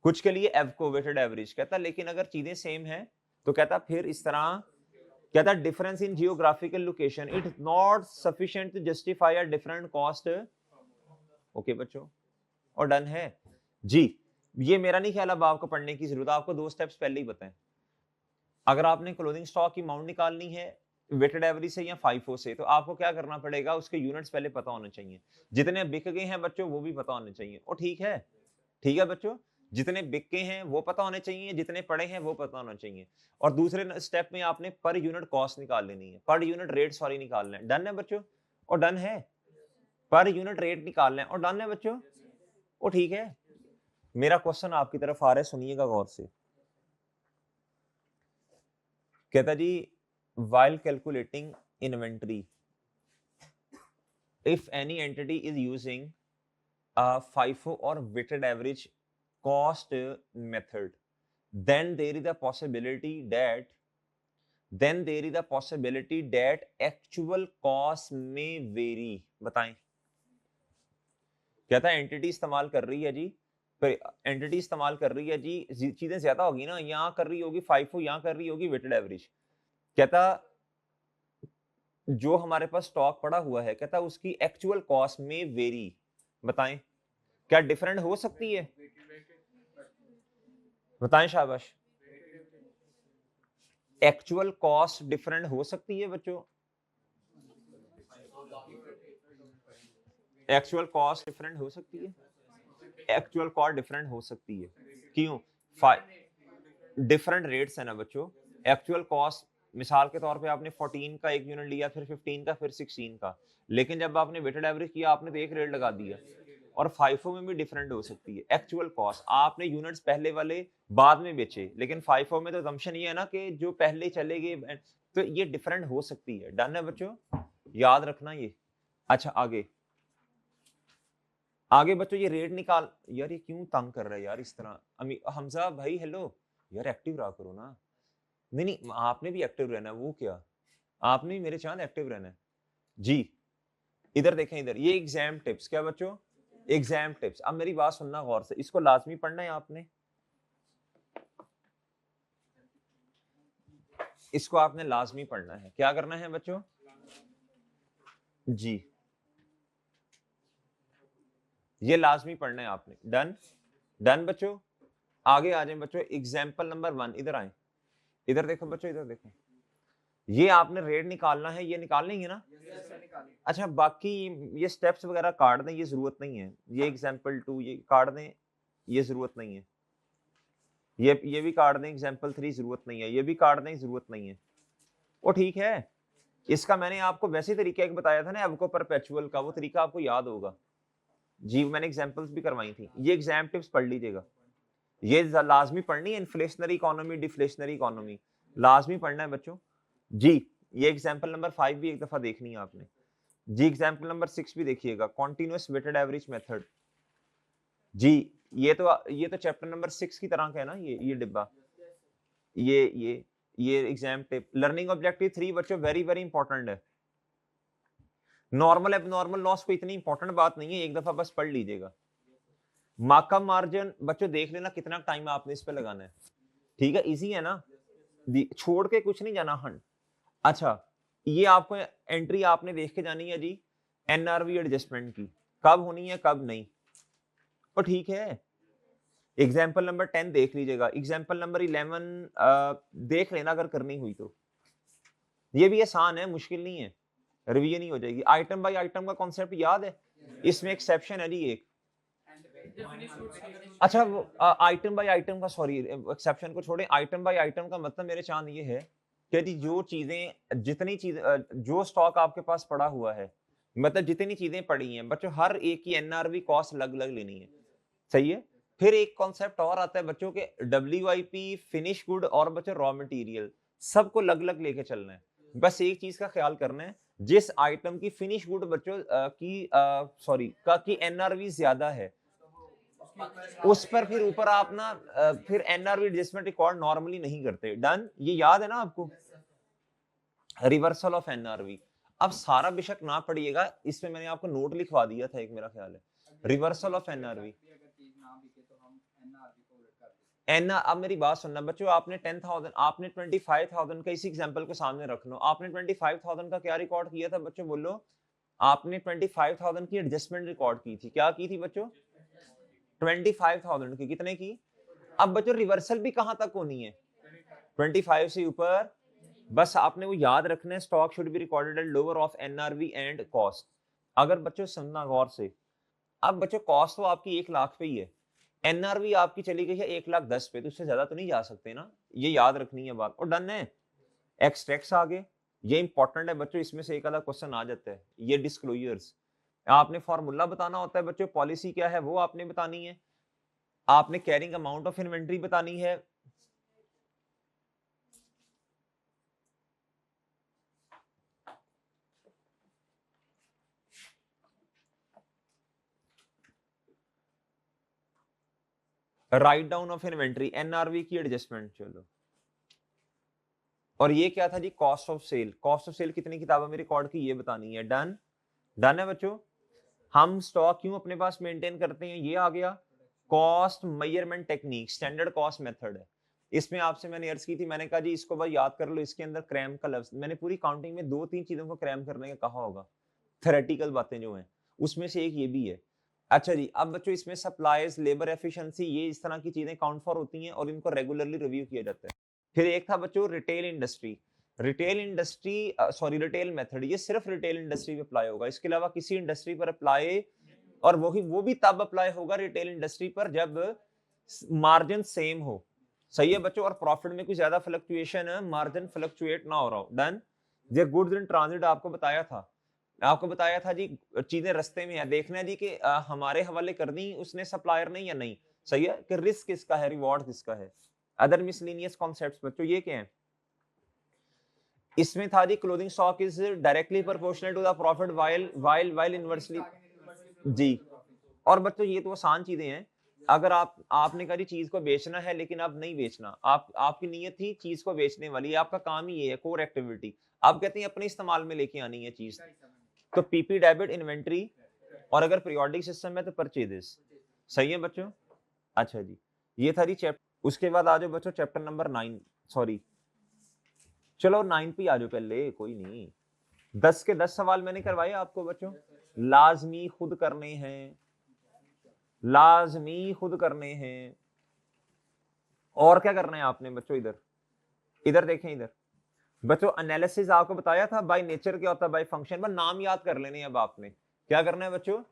कुछ के लिए एवको वेटेड एवरेज कहता, लेकिन अगर चीजें सेम हैं तो कहता फिर इस तरह कहता difference in geographical location it not sufficient to justify a different cost. Okay बच्चों, और डन है जी। ये मेरा नहीं ख्याल अब आपको पढ़ने की जरूरत है, आपको 2 स्टेप्स पहले ही बताएं। अगर आपने क्लोथिंग स्टॉक की अमाउंट निकालनी है वेटेड एवरेज से या फाइफो से, तो आपको क्या करना पड़ेगा, उसके यूनिट्स पहले पता होने चाहिए, जितने बिक गए हैं बच्चों वो भी पता होने चाहिए। और ठीक है बच्चों, जितने बिक गए हैं वो पता होने चाहिए, जितने पड़े हैं वो पता होना चाहिए। और दूसरे स्टेप में आपने पर यूनिट कॉस्ट निकाल लेनी है, पर यूनिट रेट सॉरी निकालना है। डन है बच्चों, और डन है, पर यूनिट रेट निकालना है और डन है बच्चों। और ठीक है, मेरा क्वेश्चन आपकी तरफ आ रहा है, सुनिएगा गौर से। कहता जी while calculating inventory if any entity is using a FIFO or weighted average cost method, then there is a possibility that actual cost may vary। बताएं, कहता है एंटिटी इस्तेमाल कर रही है जी, एंटिटी इस्तेमाल कर रही है जी, चीजें ज्यादा होगी ना, यहाँ कर रही होगी फाइफो, यहाँ कर रही होगी वेटेड एवरेज। कहता जो हमारे पास स्टॉक पड़ा हुआ है, कहता उसकी एक्चुअल कॉस्ट में वेरी। बताएं क्या डिफरेंट हो सकती है, बताएं शाबाश। एक्चुअल कॉस्ट डिफरेंट हो सकती है बच्चों, एक्चुअल कॉस्ट डिफरेंट हो सकती है, एक्चुअल कॉस्ट डिफरेंट हो सकती है। क्यों? डिफरेंट रेट्स है ना बच्चों। एक्चुअल कॉस्ट मिसाल के तौर पे आपने 14 का एक यूनिट लिया, फिर 15 का, फिर 16 का, लेकिन जब आपने वेटेड एवरेज किया आपने तो एक रेट लगा दिया। और फाइफो में भी डिफरेंट हो सकती है एक्चुअल कॉस्ट, आपने यूनिट्स पहले वाले बाद में बेचे, लेकिन फाइफो में तो assumption ये है ना कि जो पहले चले गए, तो ये डिफरेंट हो सकती है। डन है बच्चों, याद रखना ये। अच्छा आगे बच्चों ये रेट निकाल, यार ये क्यों तंग कर रहा है यार इस तरह। हमजा भाई हेलो यार, एक्टिव रहा करो ना। नहीं आपने भी एक्टिव रहना है, वो क्या आपने भी मेरे चांद एक्टिव रहना है जी। इधर देखें, इधर ये एग्जाम टिप्स, क्या बच्चों एग्जाम टिप्स। अब मेरी बात सुनना गौर से, इसको लाजमी पढ़ना है आपने, इसको आपने लाजमी पढ़ना है। क्या करना है बच्चों जी, ये लाजमी पढ़ना है आपने। डन बच्चों, आगे आ जाए बच्चों। एग्जाम्पल नंबर 1, इधर आए, इधर देखो बच्चों, इधर देखो। ये आपने रेट निकालना है, ये निकाल लेंगे ना। अच्छा बाकी ये स्टेप्स वगैरह काट दें, ये जरूरत नहीं है। ये एग्जाम्पल 2 ये काट दें, ये जरूरत नहीं है। ये भी काट दें, एग्जाम्पल 3 जरूरत नहीं है, ये भी काट दें, जरूरत नहीं है। वो ठीक है, इसका मैंने आपको वैसे तरीका एक बताया था ना एवको परपेचुअल का, वो तरीका आपको याद होगा जी, मैंने एग्जाम्पल्स भी करवाई थी। ये एग्जाम टिप्स पढ़ लीजिएगा, ये लाजमी पढ़नी है। इन्फ्लेशनरी इकोनॉमी, डिफ्लेशनरी इकोनॉमी लाजमी पढ़ना है बच्चों जी। ये एग्जाम्पल नंबर 5 भी एक दफा देखनी है आपने जी। एग्जाम्पल नंबर 6 भी देखिएगा, कॉन्टिन्यूअस वेटेड एवरेज मेथड जी। ये तो चैप्टर नंबर 6 की तरह का है ना, ये डिब्बा। ये एग्जाम टिप। लर्निंग ऑब्जेक्टिव 3 बच्चों वेरी वेरी इंपॉर्टेंट है। नॉर्मल एबनॉर्मल लॉस कोई इतनी इंपॉर्टेंट बात नहीं है, एक दफा बस पढ़ लीजिएगा। मार्कअप मार्जिन बच्चों देख लेना कितना टाइम आपने इस पे लगाना है, ठीक है, इजी है ना, छोड़ के कुछ नहीं जाना हन। अच्छा ये आपको एंट्री आपने देख के जानी है जी, एनआरवी एडजस्टमेंट की कब होनी है कब नहीं, तो ठीक है। एग्जाम्पल नंबर 10 देख लीजिएगा, एग्जाम्पल नंबर 11 देख लेना अगर करनी हुई तो। ये भी आसान है, मुश्किल नहीं है, रिवीजन ही हो जाएगी। आइटम बाय आइटम का कॉन्सेप्ट याद है, इसमें एक्सेप्शन है जी एक। अच्छा वो आइटम बाय आइटम का, सॉरी एक्सेप्शन को छोड़े, आइटम बाय आइटम का मतलब मेरे चांद ये है कि जी जो चीजें, जितनी चीज जो स्टॉक आपके पास पड़ा हुआ है, मतलब जितनी चीजें पड़ी हैं बच्चों, हर एक की एनआरवी कॉस्ट अलग अलग लेनी है, सही है। फिर एक कॉन्सेप्ट और आता है बच्चों के डब्ल्यूआईपी, फिनिश गुड और बच्चों रॉ मटेरियल, सबको अलग अलग लेके चलना है। बस एक चीज का ख्याल करना है, जिस आइटम की फिनिश गुड बच्चों की एनआरवी ज्यादा है, उस पर फिर ऊपर आप ना फिर एनआरवी एडजस्टमेंट रिकॉर्ड नॉर्मली नहीं करते। डन, ये याद है ना आपको, रिवर्सल ऑफ एनआरवी। अब सारा बेशक ना पढ़िएगा, इसमें मैंने आपको नोट लिखवा दिया था एक, मेरा ख्याल है, रिवर्सल ऑफ एनआरवी। अब मेरी बात सुनना बच्चों, आपने 10,000 आपने 25,000 का, इसी एग्जांपल को सामने रख लो, आपने 25,000 का क्या रिकॉर्ड किया था बच्चों, बोलो। आपने 25,000 की एडजस्टमेंट रिकॉर्ड की थी, क्या की थी बच्चों? 25,000 की, कितने की? अब बच्चों रिवर्सल भी कहां तक होनी है? 25 से ऊपर। बस आपने वो याद रखना है, stock should be recorded at lower of NRV and cost. अगर बच्चों सुनना गौर से, अब बच्चों कॉस्ट तो आपकी 1 लाख पे ही है, एनआरवी आपकी चली गई है 1,10,000 पे, तो उससे ज्यादा तो नहीं जा सकते ना, ये याद रखनी है बात। और डन है। एक्सट्रैक्ट्स आगे, ये इंपॉर्टेंट है बच्चों, इसमें से एक आधा क्वेश्चन आ जाता है। ये डिस्क्लोजर्स, आपने फॉर्मूला बताना होता है बच्चों, पॉलिसी क्या है वो आपने बतानी है, आपने कैरिंग अमाउंट ऑफ इन्वेंट्री बतानी है। Write down of inventory, NRV की एडजस्टमेंट, चलो। और ये क्या था जी? Cost of sale. Cost of sale कितनी किताबों में रिकॉर्ड की, ये बतानी है। डन। डन है बच्चों। हम स्टॉक क्यों अपने पास मेंटेन करते हैं, ये आ गया। Cost measurement technique, standard cost method है। इसमें आपसे मैंने अर्ज की थी, मैंने कहा जी इसको बस याद कर लो, इसके अंदर क्रैम का लफ्ज, मैंने पूरी काउंटिंग में 2-3 चीजों को क्रैम करने का कहा होगा, थ्योरेटिकल बातें जो हैं, उसमें से एक ये भी है। अच्छा जी, अब बच्चों इसमें सप्लाईज, लेबर एफिशिएंसी, ये इस तरह की चीजें काउंट फॉर होती हैं और इनको रेगुलरली रिव्यू किया जाता है। फिर एक था बच्चों retail industry. Retail industry, sorry retail method, ये सिर्फ रिटेल इंडस्ट्री पे अप्लाई होगा, इसके अलावा किसी इंडस्ट्री पर अप्लाई, और वो भी तब अप्लाई होगा रिटेल इंडस्ट्री पर जब मार्जिन सेम हो। सही है बच्चों, और प्रॉफिट में कोई ज्यादा फ्लक्चुएशन, मार्जिन फ्लक्चुएट ना हो रहा हो। डन। ये गुड्स इन ट्रांजिट आपको बताया था, आपको बताया था जी, चीजें रस्ते में है, देखना है जी कि हमारे हवाले कर दी उसने सप्लायर ने या नहीं। सही है, कि रिस्क किसका है, रिवॉर्ड किसका है। अदर मिसलेनियस कॉन्सेप्ट्स बच्चों ये क्या है? इसमें था जी clothing stock is directly proportional to the profit while inversely. जी। और बच्चों ये तो आसान चीजें हैं, अगर आपने कहा चीज को बेचना है लेकिन अब नहीं बेचना, आपकी नीयत थी चीज को बेचने वाली, आपका काम ही ये है, कोर एक्टिविटी, आप कहते हैं अपने इस्तेमाल में लेके आनी है चीज, तो पीपी डेबिट इन्वेंट्री, और अगर पीरियोडिक सिस्टम है तो परचेजेस। सही है बच्चों। अच्छा जी, ये था जी चैप्टर। उसके बाद आ जाओ बच्चों चैप्टर नंबर 9, सॉरी चलो 9 पे आ जाओ पहले, कोई नहीं, 10 के 10 सवाल मैंने करवाए आपको बच्चों, लाजमी खुद करने हैं, लाजमी खुद करने हैं। और क्या करना है आपने बच्चों, इधर इधर देखें, इधर बच्चों एनालिसिस आपको बताया था, बाय नेचर क्या होता है, बाय फंक्शन, बस नाम याद कर लेने हैं। अब आपने क्या करना है बच्चों,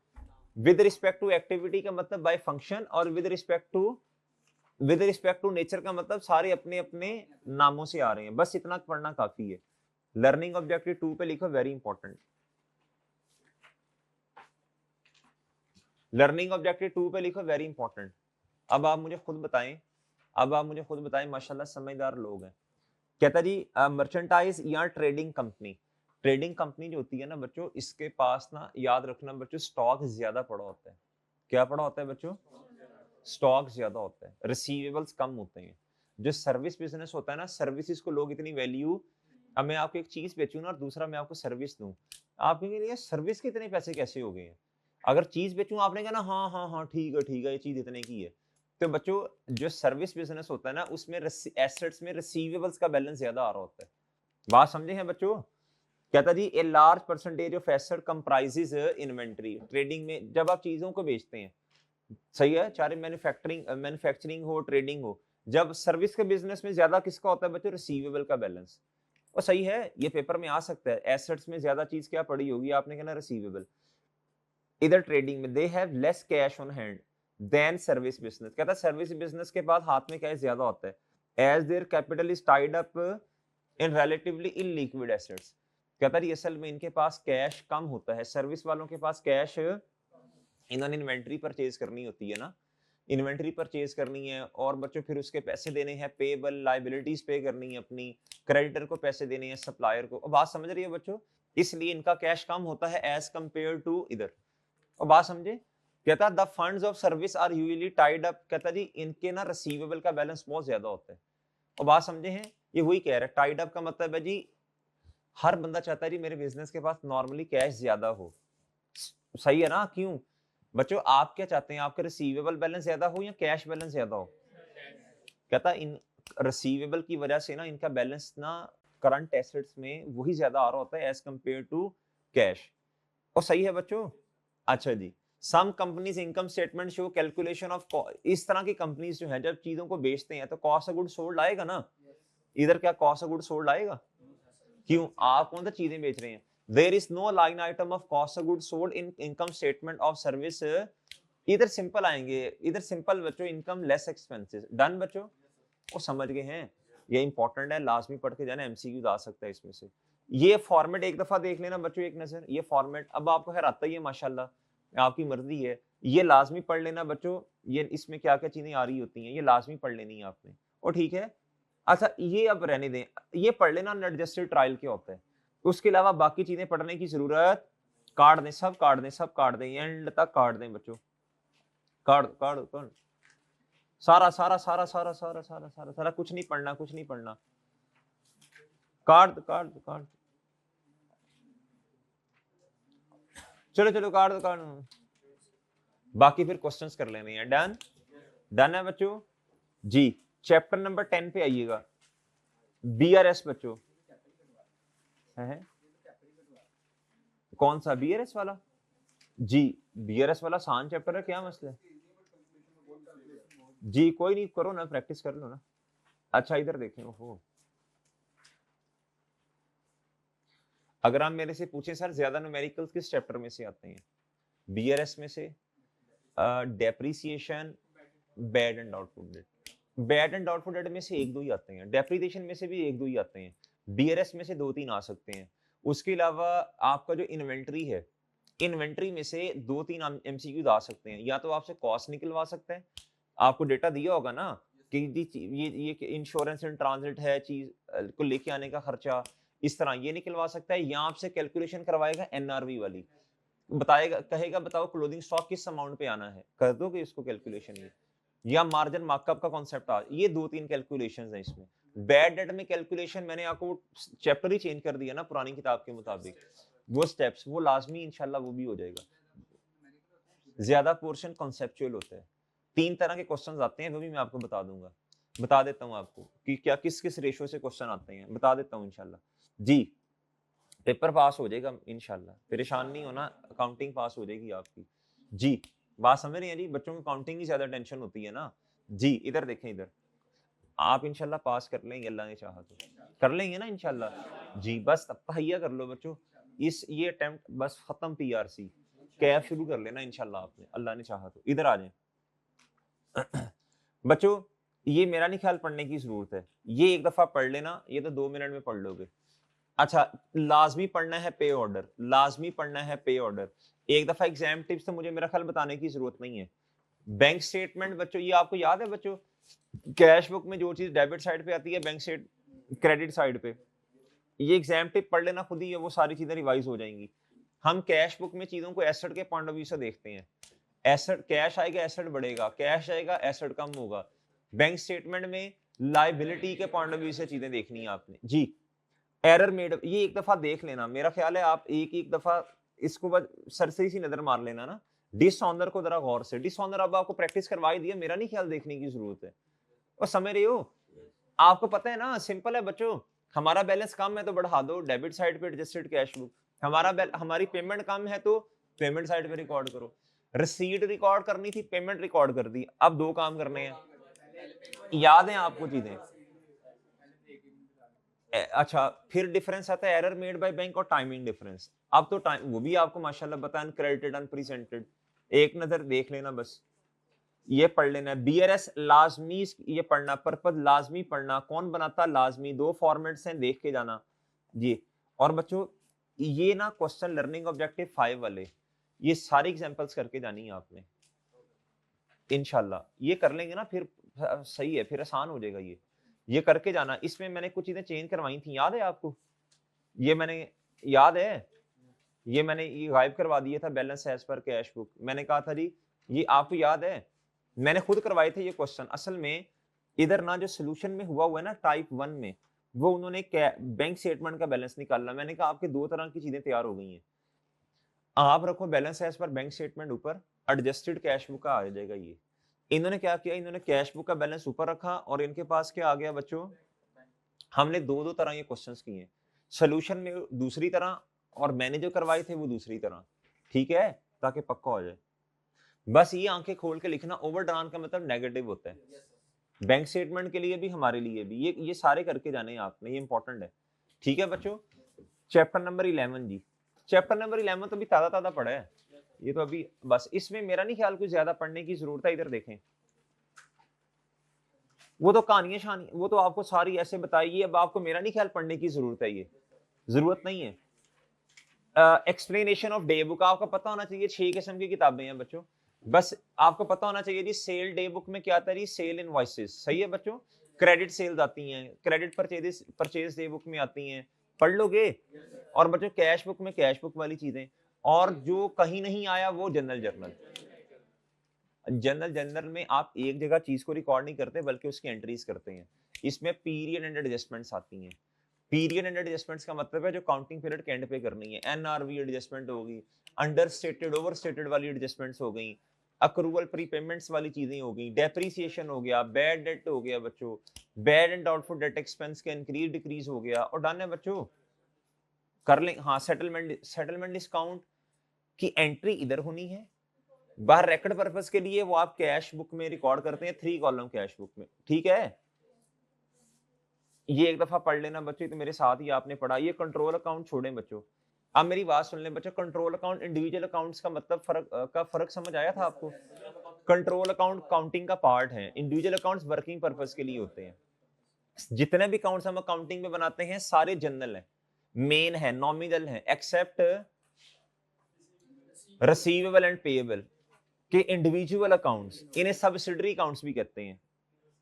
विद रिस्पेक्ट टू एक्टिविटी का मतलब बाय फंक्शन, और विद रिस्पेक्ट टू नेचर का मतलब सारे अपने अपने नामों से आ रहे हैं, बस इतना पढ़ना काफी है। लर्निंग ऑब्जेक्टिव 2 पे लिखो, वेरी इंपॉर्टेंट। लर्निंग ऑब्जेक्टिव 2 पे लिखो, वेरी इंपॉर्टेंट। अब आप मुझे खुद बताएं, माशाल्लाह समझदार लोग हैं। कहता जी मर्चेंटाइज या ट्रेडिंग कंपनी, ट्रेडिंग कंपनी जो होती है ना बच्चों, इसके पास ना याद रखना बच्चों, स्टॉक ज्यादा पड़ा होता है। क्या पड़ा होता है बच्चों? स्टॉक ज्यादा होता है, रिसीवेबल्स कम होते हैं। जो सर्विस बिजनेस होता है ना, सर्विसेज को लोग इतनी वैल्यू, अब मैं आपको एक चीज बेचूं ना और दूसरा मैं आपको सर्विस दूं, आपके लिए सर्विस के इतने पैसे कैसे हो गए हैं? अगर चीज बेचूं, आपने कहा ना हाँ हाँ हाँ ठीक है ये चीज इतने की है, तो बच्चों जो सर्विस बिजनेस होता है ना, उसमें एसेट्स में रिसीवेबल्स का बैलेंस ज्यादा आ रहा होता है। बात समझे हैं बच्चों? कहता जी a large percentage of asset comprises inventory. Trading में जब आप चीजों को बेचते हैं, सही है, चाहे मैन्युफैक्चरिंग हो, ट्रेडिंग हो, जब सर्विस के बिजनेस में ज्यादा किसका होता है बच्चों? रिसीवेबल का बैलेंस। और सही है, ये पेपर में आ सकता है, एसेट्स में ज्यादा चीज क्या पड़ी होगी, आपने कहना रिसीवेबल। इधर ट्रेडिंग में they have less cash on hand than service business. कहता है सर्विस बिजनेस के पास हाथ में कैश ज्यादा होता है, as their capital is tied up in relatively illiquid assets. कहता है असल में इनके पास कैश कम होता है, सर्विस वालों के पास कैश, इन्होंने इन्वेंट्री परचेज करनी होती है ना, इन्वेंट्री परचेज करनी है, और बच्चों फिर उसके पैसे देने हैं, पेबल लाइबिलिटीज पे करनी है अपनी, क्रेडिटर को पैसे देने हैं, सप्लायर को। बात समझ रही है बच्चों? इसलिए इनका कैश कम होता है एज कंपेयर टू इधर। और बात समझे? कहता the funds of service are usually tied up. कहता जी इनके ना रिसीवेबल का बैलेंस बहुत ज्यादा होता है। और बात समझे हैं? ये वही कह रहा है, टाइड अप का मतलब है जी हर बंदा चाहता है जी मेरे बिजनेस के पास नॉर्मली कैश ज्यादा हो। सही है ना? क्यों बच्चों, आप क्या चाहते हैं, आपका रिसीवेबल बैलेंस ज्यादा हो या कैश बैलेंस ज्यादा हो? कहता इन रिसीवेबल की वजह से ना इनका बैलेंस ना करंट एसेट्स में वही ज्यादा आ रहा होता है एज कंपेयर टू कैश। और सही है बच्चों। अच्छा जी, some companies income statement show calculation of, इस तरह की कंपनीज जो है जब चीजों को बेचते हैं तो कॉस्ट ऑफ गुड सोल्ड आएगा ना, इधर क्या कॉस्ट ऑफ गुड सोल्ड आएगा? क्यों? आप कौन सा चीजें बेच रहे हैं? There is no line item of cost of good sold in income statement of service. इधर सिंपल आएंगे, इधर सिंपल बच्चों, इनकम लेस एक्सपेंसेस। डन बच्चों, वो समझ गए हैं? ये इंपॉर्टेंट है, लाजमी पढ़ के जाना, एमसीक्यू आ सकता है इसमें से। ये फॉर्मेट एक दफा देख लेना बच्चों, एक नजर ये फॉर्मेट। अब आपको खैर आता ही है माशाल्लाह, आपकी मर्जी है। ये लाजमी पढ़ लेना बच्चों, ये इसमें क्या क्या चीजें आ रही होती हैं ये लाजमी पढ़ लेनी है आपने। और ठीक है, अच्छा ये अब रहने दें, ये पढ़ लेना अनएडजस्टेड ट्रायल क्या होता है। उसके अलावा बाकी चीजें पढ़ने की जरूरत, काट दें सब, काट दें सब, काट दें एंड तक काट दें बच्चों, काट काट काट सारा सारा सारा सारा सारा सारा सारा सारा, कुछ नहीं पढ़ना, कुछ नहीं पढ़ना, काट काट काट, चलो चलो काट दो काट दो। बाकी फिर क्वेश्चंस कर लेने हैं। डन, डन है बच्चों जी। चैप्टर नंबर 10 पे आइएगा, बीआरएस बच्चों है कौन सा बीआरएस वाला? जी बीआरएस वाला आसान चैप्टर है, क्या मसला है जी? कोई नहीं, करो ना, प्रैक्टिस कर लो ना। अच्छा इधर देखें, ओहो अगर आप मेरे से पूछें सर ज्यादा न्यूमेरिकल्स किस चैप्टर में से आते हैं, बीआरएस में से depreciation, bad and doubtful debt. Bad and doubtful debt में से एक दो ही आते हैं, डेप्रिसिएशन में से भी एक दो ही आते हैं, बीआरएस में से दो तीन आ सकते हैं। उसके अलावा आपका जो इन्वेंट्री है, इन्वेंट्री में से दो तीन एमसीक्यू आ सकते हैं। या तो आपसे कॉस्ट निकलवा सकते हैं, आपको डेटा दिया होगा ना कि ये इंश्योरेंस इन ट्रांजिट है, चीज को लेके आने का खर्चा, इस तरह ये निकलवा सकता है। या आपसे कैलकुलेशन करवाएगा एनआरवी वाली, बताएगा, कहेगा बताओ क्लोथिंग स्टॉक किस अमाउंट पे आना है, कर दोगे इसको कैलकुलेशन ये। या मार्जिन मार्कअप का कॉन्सेप्ट आ, ये दो तीन कैलकुलेशंस हैं इसमें। बैड डेट में कैलकुलेशन मैंने आपको चैप्टर ही चेंज कर दिया ना पुरानी किताब के मुताबिक, वो स्टेप्स वो लाजमी इंशाल्लाह वो भी हो जाएगा। ज्यादा पोर्शन कॉन्सेप्चुअल होता है, तीन तरह के क्वेश्चंस आते हैं, वो भी मैं आपको बता दूंगा, बता देता हूँ आपको कि क्या किस किस रेशो से क्वेश्चन आते हैं, बता देता हूँ इंशाल्लाह जी। पेपर पास हो जाएगा इंशाल्लाह, परेशान नहीं होना, अकाउंटिंग पास हो जाएगी आपकी जी। बात समझ रही हैं जी? बच्चों को अकाउंटिंग की ज्यादा टेंशन होती है ना जी। इधर देखें, इधर आप इंशाल्लाह पास कर लेंगे, अल्लाह ने चाहा तो कर लेंगे ना इंशाल्लाह जी। बस अब तहैया कर लो बच्चों, इस ये अटेम्प्ट बस खत्म, पीआरसी कैब शुरू कर लेना इंशाल्लाह आपने, अल्लाह ने चाहा तो। इधर आ जाए बच्चों, ये मेरा नहीं ख्याल पढ़ने की जरूरत है, ये एक दफा पढ़ लेना, ये तो 2 मिनट में पढ़ लोगे। अच्छा लाजमी पढ़ना है पे ऑर्डर, लाजमी पढ़ना है पे ऑर्डर। एक दफा एग्जाम टिप्स तो मुझे मेरा ख्याल बताने की जरूरत नहीं है। बैंक स्टेटमेंट बच्चों, ये आपको याद है बच्चों, कैश बुक में जो चीज डेबिट साइड पे आती है बैंक स्टेट क्रेडिट साइड पे, ये एग्जाम टिप पढ़ लेना खुद ही है, वो सारी चीजें रिवाइज हो जाएंगी। हम कैश बुक में चीजों को एसेट के पॉइंट ऑफ व्यू से देखते हैं, एसेट कैश आएगा एसेट बढ़ेगा, कैश आएगा एसेट कम होगा। बैंक स्टेटमेंट में लायबिलिटी के पॉइंट ऑफ व्यू से चीजें देखनी है आपने जी। एरर मेड, ये एक दफा देख लेना, मेरा ख्याल है आप एक दफा इसको बस सरसरी सी नजर मार लेना ना। डिसऑनर को जरा गौर से, डिसऑनर अब आपको प्रैक्टिस करवाई दिया, मेरा नहीं ख्याल देखने की जरूरत है, और समझ रहे हो? आपको पता है ना, सिंपल है बच्चों, हमारा बैलेंस कम है तो बढ़ा दो डेबिट साइड पे एडजस्टेड कैश बुक, हमारी पेमेंट कम है तो पेमेंट साइड पे रिकॉर्ड करो। रिसीट रिकॉर्ड करनी थी, पेमेंट रिकॉर्ड कर दी, अब दो काम करने हैं, याद है आपको चीजें? अच्छा फिर डिफरेंस आता है एरर मेड बाय बैंक और टाइमिंग डिफरेंस। अब तो टाइम वो भी आपको माशाल्लाह पता है, अनक्रेडिटेड अनप्रेजेंटेड, एक नजर देख लेना बस, ये पढ़ लेना है। बीआरएस लाजमी ये पढ़ना, पर्पज लाजमी पढ़ना, कौन बनाता लाजमी, दो फॉर्मेट्स हैं देख के जाना जी। और बच्चों ये ना क्वेश्चन लर्निंग ऑब्जेक्टिव 5 वाले, ये सारी एग्जांपल्स करके जानी है आपने इंशाल्लाह, ये कर लेंगे ना फिर सही है, फिर आसान हो जाएगा ये करके जाना। इसमें मैंने कुछ चीजें चेंज करवाई थी, याद है आपको? ये मैंने, याद है? ये मैंने ये गायब करवा दिया था, balance as per cash book, मैंने कहा था जी, ये आपको याद है? मैंने खुद करवाए थे ये क्वेश्चन। असल में इधर ना जो सोल्यूशन में हुआ है ना टाइप 1 में, वो उन्होंने बैंक स्टेटमेंट का बैलेंस निकालना, मैंने कहा आपके दो तरह की चीजें तैयार हो गई हैं, आप रखो balance as per bank statement ऊपर, एडजस्टेड कैश बुक का आ जाएगा ये। इन्होंने क्या किया, इन्होंने कैश बुक का बैलेंस ऊपर रखा और इनके पास क्या आ गया बच्चों, हमने दो दो तरह के क्वेश्चंस किए, सोल्यूशन में दूसरी तरह और मैंने जो करवाए थे वो दूसरी तरह, ठीक है, ताकि पक्का हो जाए। बस ये आंखें खोल के लिखना, ओवरड्राफ्ट का मतलब नेगेटिव होता है, बैंक स्टेटमेंट के लिए भी हमारे लिए भी, ये सारे करके जाने हैं आपने, ये इंपॉर्टेंट है, ठीक है बच्चों। चैप्टर नंबर 11 जी, चैप्टर नंबर 11 तो अभी ताजा ताजा पढ़ा है, ये तो अभी बस, इसमें मेरा नहीं ख्याल कुछ ज्यादा पढ़ने की जरूरत है। इधर देखें, वो तो कहानियां शानी वो तो आपको सारी ऐसे बताइए, अब आपको मेरा नहीं ख्याल पढ़ने की जरूरत है, ये जरूरत नहीं है। एक्सप्लेनेशन ऑफ डे बुक आपको पता होना चाहिए, 6 किस्म की किताबें हैं बच्चों, बस आपको पता होना चाहिए जी। सेल डे बुक में क्या आता है जी, सेल इनवॉइसेस, सही है बच्चों। क्रेडिट सेल्स आती हैं, क्रेडिट परचेज डे बुक में आती हैं, पढ़ लोगे। और बच्चों कैश बुक में कैश बुक वाली चीजें, और जो कहीं नहीं आया वो जनरल जर्नल। जनरल जर्नल में आप एक जगह चीज को रिकॉर्ड नहीं करते बल्कि उसकी एंट्रीज करते हैं, इसमें पीरियड एंड एडजस्टमेंट्स आती हैं। पीरियड एंड एडजस्टमेंट्स का मतलब है जो काउंटिंग पीरियड के एंड पे करनी है, एनआरवी एडजस्टमेंट होगी, अंडर स्टेटेड ओवर स्टेटेड वाली एडजस्टमेंट्स हो गई, अक्रूवल प्रीपेमेंट्स वाली चीजें हो गई, डेप्रिसिएशन हो गया, बैड डेट हो गया बच्चों, bad and doubtful debt expense का इंक्रीज डिक्रीज हो गया, और डन है बच्चों, कर लें। हाँ, सेटलमेंट डिस्काउंट की एंट्री इधर होनी है, बाहर रिकॉर्ड पर्पस के लिए वो आप कैश बुक में रिकॉर्ड करते हैं, 3 कॉलम कैश बुक में, ठीक है। ये एक दफा पढ़ लेना बच्चों, तो मेरे साथ ही आपने पढ़ा। ये कंट्रोल अकाउंट छोड़ें बच्चों, अब मेरी बात सुन लें बच्चों, कंट्रोल अकाउंट इंडिविजुअल अकाउंट्स का मतलब फर्क समझ आया था आपको। कंट्रोल अकाउंट काउंटिंग का पार्ट है, इंडिविजुअल अकाउंट्स वर्किंग पर्पस के लिए होते हैं। जितने भी अकाउंट्स हम अकाउंटिंग में बनाते हैं सारे जनरल है, मेन है, नॉमिनल है, एक्सेप्ट रिसीवेबल एंड पेएबल के इंडिविजुअल अकाउंट्स, इन्हें सब्सिडरी अकाउंट्स भी कहते हैं।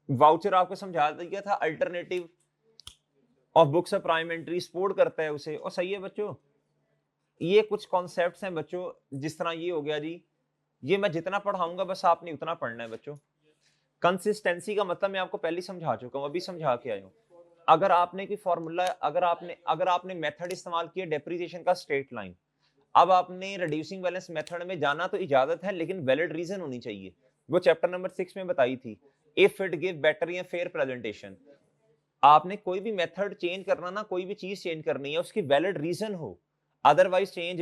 वाउचर आपको समझा दिया था, alternative of books of prime entry support करता है उसे, और सही है बच्चों। ये कुछ कॉन्सेप्ट्स हैं बच्चों, जिस तरह ये हो गया जी, ये मैं जितना पढ़ाऊंगा बस आपने उतना पढ़ना है बच्चों। कंसिस्टेंसी का मतलब मैं आपको पहले ही समझा चुका हूं, अभी समझा के आया हूं। अगर आपने कोई फॉर्मूला, अगर आपने मेथड इस्तेमाल किया डेप्रिसिएशन का स्ट्रेट लाइन, अब आपने रिड्यूसिंग बैलेंस मेथड में जाना तो इजाजत है, लेकिन वैलिड रीजन होनी चाहिए, वो चैप्टर नंबर 6 में बताई थी, इफ इट गिव बेटर या फेयर प्रेजेंटेशन। आपने कोई भी मेथड चेंज करना ना, कोई भी चीज चेंज करनी है, उसकी वैलिड रीजन हो, अदरवाइज चेंज,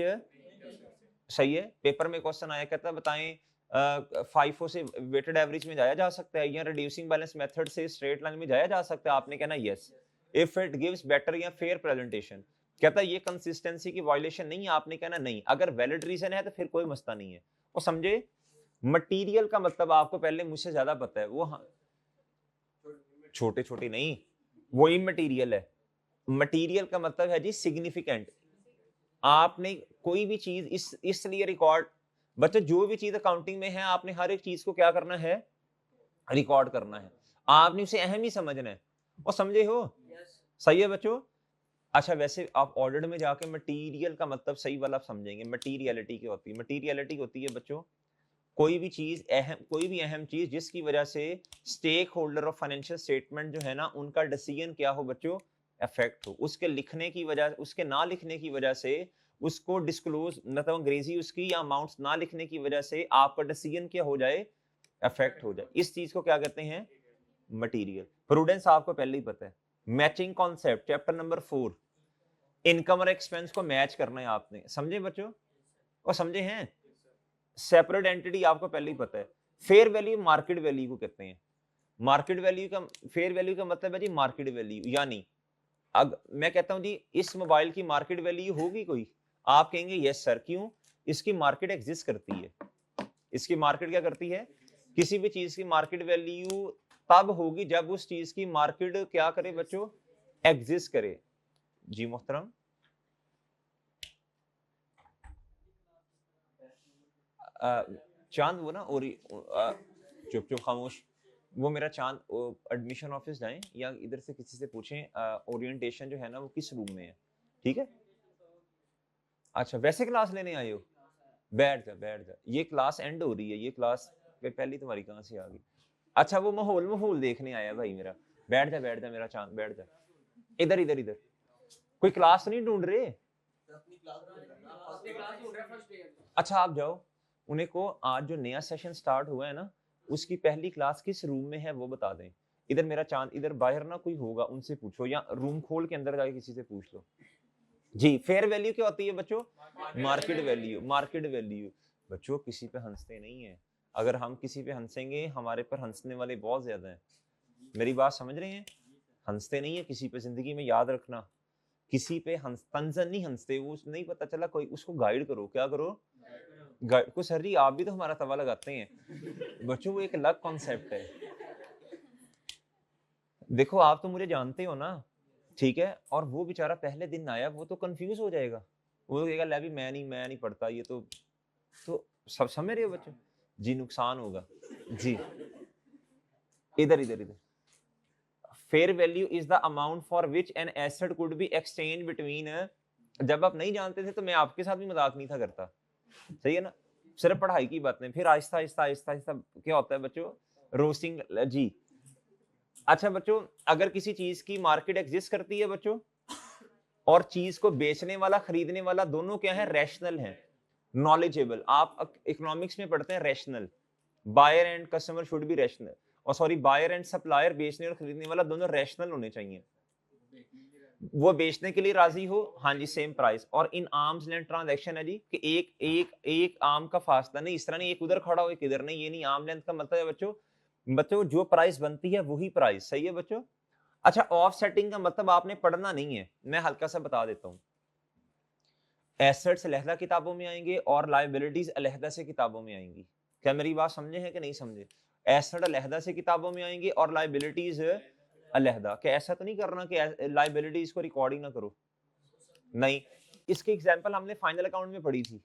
सही है। पेपर में क्वेश्चन आया, कहता बताएं फाइफो से वेटेड एवरेज में जाया जा सकता है या रिड्यूसिंग बैलेंस मेथड से स्ट्रेट लाइन में जाया जा सकता है, आपने कहना yes, if it gives better या फेयर प्रेजेंटेशन। कहता ये कंसिस्टेंसी की वायलेशन नहीं है, आपने कहना नहीं, अगर वैलिड रीजन है तो फिर कोई मसला नहीं है। और समझे, मटेरियल का मतलब आपको पहले मुझसे ज्यादा पता है, वो हाँ, छोटे छोटे नहीं, वो इमटेरियल है। मटेरियल का मतलब है जी सिग्निफिकेंट। आपने कोई भी चीज इसलिए रिकॉर्ड, बच्चों जो भी चीज अकाउंटिंग में है आपने हर एक चीज को क्या करना है, रिकॉर्ड करना है, आपने उसे अहम ही समझना है, और समझे हो, सही है बच्चों। अच्छा, वैसे आप ऑडिट में जाके मटेरियल का मतलब सही वाला आप समझेंगे, मटीरियलिटी क्या होती है। मटीरियलिटी होती है बच्चों कोई भी अहम चीज जिसकी वजह से stakeholder of financial statement जो है ना, उनका डिसीजन क्या हो बच्चों, अफेक्ट हो, उसके लिखने की वजह, उसके ना लिखने की वजह से, उसको डिस्क्लोज मतलब अंग्रेजी उसकी या अमाउंट्स ना लिखने की वजह से आपका डिसीजन क्या हो जाए, अफेक्ट हो जाए, इस चीज को क्या कहते हैं, मटेरियल। प्रूडेंस आपको पहले ही पता है। Matching concept chapter number 4, income और एक्सपेंस को मैच करना है आपने, समझे बच्चों, और समझे हैं। सेपरेट एंटिटी आपको पहले ही पता है। फेयर वैल्यू मार्केट वैल्यू को कहते हैं, मार्केट वैल्यू का, फेयर वैल्यू का मतलब है जी मार्केट वैल्यू, यानी अब मैं कहता हूं जी इस मोबाइल की मार्केट वैल्यू होगी कोई, आप कहेंगे यस सर, क्यों, इसकी मार्केट एग्जिस्ट करती है। इसकी मार्केट क्या करती है, किसी भी चीज की मार्केट वैल्यू तब होगी जब उस चीज की मार्केट क्या करे बच्चों, एग्जिस्ट करे। जी मोहतरम, चांद वो ना, और चुप चुप खामोश, वो मेरा चांद, एडमिशन ऑफिस जाएं या इधर से किसी से पूछें ओरिएंटेशन जो है ना वो किस रूम में है, ठीक है। अच्छा, वैसे क्लास लेने आए हो, बैठ जा बैठ जा, ये क्लास एंड हो रही है, ये क्लास पहली तुम्हारी कहाँ से आ गई। अच्छा, वो माहौल माहौल देखने आया भाई मेरा, बैठ जा मेरा चांद, बैठ जा, इधर इधर इधर, कोई क्लास नहीं ढूंढ रहे, अच्छा आप जाओ, उन्हें को आज जो नया सेशन स्टार्ट हुआ है ना उसकी पहली क्लास किस रूम में है वो बता दें। इधर मेरा चांद, इधर बाहर ना कोई होगा उनसे पूछो, या रूम खोल के अंदर जाके किसी से पूछ लो जी। फेयर वैल्यू क्या होती है बच्चों? Market value. मार्केट वैल्यू बच्चों किसी पे हंसते नहीं है, अगर हम किसी पे हंसेंगे हमारे पर हंसने वाले बहुत ज्यादा हैं। मेरी बात समझ रहे हैं? हंसते नहीं है किसी पे जिंदगी में, याद रखना। किसी पे तंजन नहीं हंसते, वो नहीं पता चला कोई, उसको गाइड करो। क्या करो? गाइड को। सर जी आप भी तो हमारा तवा लगाते हैं बच्चों, वो एक अलग कॉन्सेप्ट है। देखो आप तो मुझे जानते हो ना, ठीक है, और वो बेचारा पहले दिन आया, वो तो कंफ्यूज हो जाएगा, वो तो कहेगा ले भी मैं नहीं पढ़ता ये तो सब समझ रहे हो बच्चों जी, नुकसान होगा जी। इधर इधर इधर fair value is the amount for which an asset could be exchange between. जब आप नहीं जानते थे तो मैं आपके साथ भी मजाक नहीं था करता, सही है ना, सिर्फ पढ़ाई की बातें। फिर आहिस्ता आहिस्ता आहिस्ता आहिस्ता क्या होता है बच्चों? रोस्टिंग जी। अच्छा बच्चों, अगर किसी चीज की मार्केट एग्जिस्ट करती है बच्चों, और चीज को बेचने वाला खरीदने वाला दोनों क्या है? रैशनल है, नॉलेजेबल। आप इकोनॉमिक्स में पढ़ते हैं rational, buyer and customer should be rational, और सॉरी बायर एंड सप्लायर, बेचने और खरीदने वाला दोनों रैशनल होने चाहिए, वो बेचने के लिए राजी हो, हाँ जी सेम प्राइस। और इन आर्म्स लेंथ ट्रांजैक्शन है जी कि एक एक एक आर्म का फासला नहीं, इस तरह नहीं एक उधर खड़ा हो एक इधर, नहीं, ये नहीं। आर्म लेंथ का मतलब है बच्चों जो प्राइस बनती है वही प्राइस, सही है बच्चों। अच्छा, ऑफ सेटिंग का मतलब आपने पढ़ना नहीं है, मैं हल्का सा बता देता हूं। एसेट्स अलहदा किताबों में आएंगे और लायबिलिटीज अलहदा से किताबों में आएंगी। क्या मेरी बात समझे हैं कि नहीं समझे? एसेट अलहदा से किताबों में आएंगे और लायबिलिटीज अलहदा। क्या ऐसा तो नहीं करना कि लायबिलिटीज को रिकॉर्ड ही ना करो, नहीं। इसकी एग्जांपल हमने फाइनल अकाउंट में पढ़ी थी,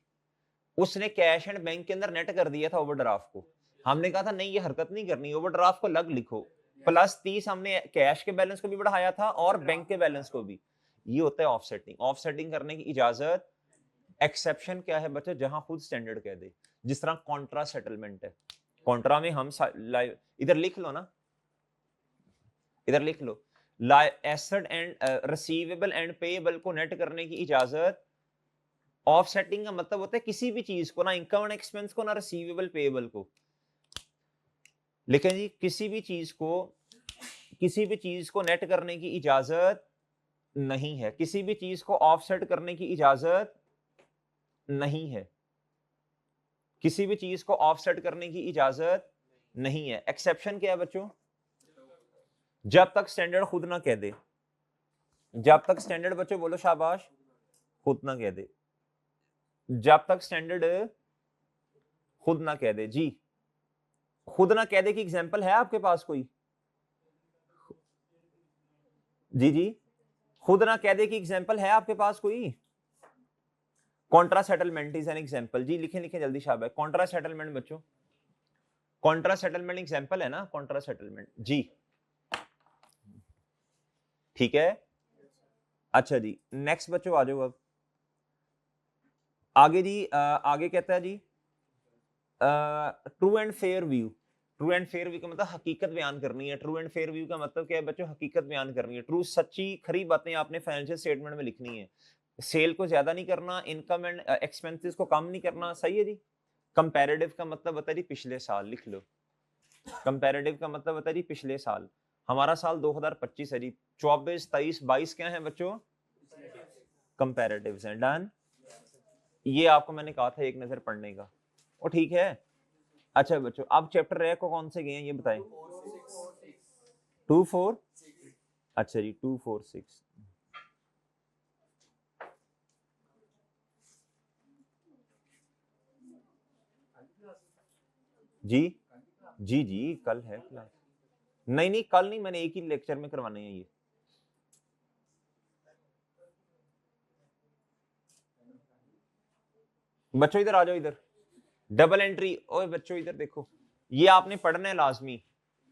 उसने कैश एंड बैंक के अंदर नेट कर दिया था ओवरड्राफ्ट को, हमने कहा था नहीं ये हरकत नहीं करनी, ओवरड्राफ्ट को अलग लिखो, प्लस 30 हमने कैश के बैलेंस को भी बढ़ाया था और बैंक के बैलेंस को भी। ये होता है ऑफसेटिंग। ऑफसेटिंग करने की इजाजत, एक्सेप्शन क्या है बच्चे? जहां खुद स्टैंडर्ड कह दे, जिस तरह कॉन्ट्रा सेटलमेंट है। कॉन्ट्रा में हम इधर लिख लो ना, इधर लिख लो, asset and receivable and payable को नेट करने की इजाजत। ऑफसेटिंग का मतलब होता है किसी भी चीज को, ना इनकम एंड एक्सपेंस को, ना रिसीवेबल पेएबल को। लेकिन जी किसी भी चीज को नेट करने की इजाजत नहीं है, किसी भी चीज को ऑफसेट करने की इजाजत नहीं है, किसी भी चीज को ऑफसेट करने की इजाजत नहीं है। एक्सेप्शन क्या है बच्चों? जब तक स्टैंडर्ड खुद ना कह दे, जब तक स्टैंडर्ड बच्चों बोलो शाबाश, खुद ना कह दे, जब तक स्टैंडर्ड खुद ना कह दे जी। खुद ना कह दे की एग्जांपल है आपके पास कोई? जी जी, खुद ना कह दे की एग्जांपल है आपके पास कोई? Contra settlement is an example जी, लिखें लिखें जल्दी शाबाश। कॉन्ट्रा सेटलमेंट बच्चों, कॉन्ट्रा सेटलमेंट एग्जांपल है ना, कॉन्ट्रा सेटलमेंट जी, ठीक है। अच्छा जी नेक्स्ट बच्चों आ जाओ अब आगे जी। आगे कहता है जी true and fair view. True and fair view का मतलब हकीकत बयान करनी है। ट्रू एंड फेयर व्यू का मतलब क्या है बच्चों? हकीकत बयान करनी है। ट्रू सच्ची खरी बातें आपने फाइनेंशियल स्टेटमेंट में लिखनी है। सेल को ज्यादा नहीं करना, इनकम एंड एक्सपेंसेस को कम नहीं करना, सही है जी। कंपैरेटिव का मतलब बता जी पिछले साल, लिख लो। कंपैरेटिव का मतलब बता जी पिछले साल। हमारा साल 2025 है जी, 24, 23, 22 क्या है बच्चों? कंपैरेटिव्स हैं। डन। ये आपको मैंने कहा था एक नजर पढ़ने का, वो ठीक है। अच्छा बच्चों अब चैप्टर रैक को कौन से गए हैं ये बताएं? 2, 4। अच्छा जी 2, 4, 6 जी जी जी कल है क्लास। नहीं नहीं कल नहीं, मैंने एक ही लेक्चर में करवाने हैं ये। बच्चों इधर आ जाओ, इधर डबल एंट्री। ओए बच्चों इधर देखो, ये आपने पढ़ना है लाजमी,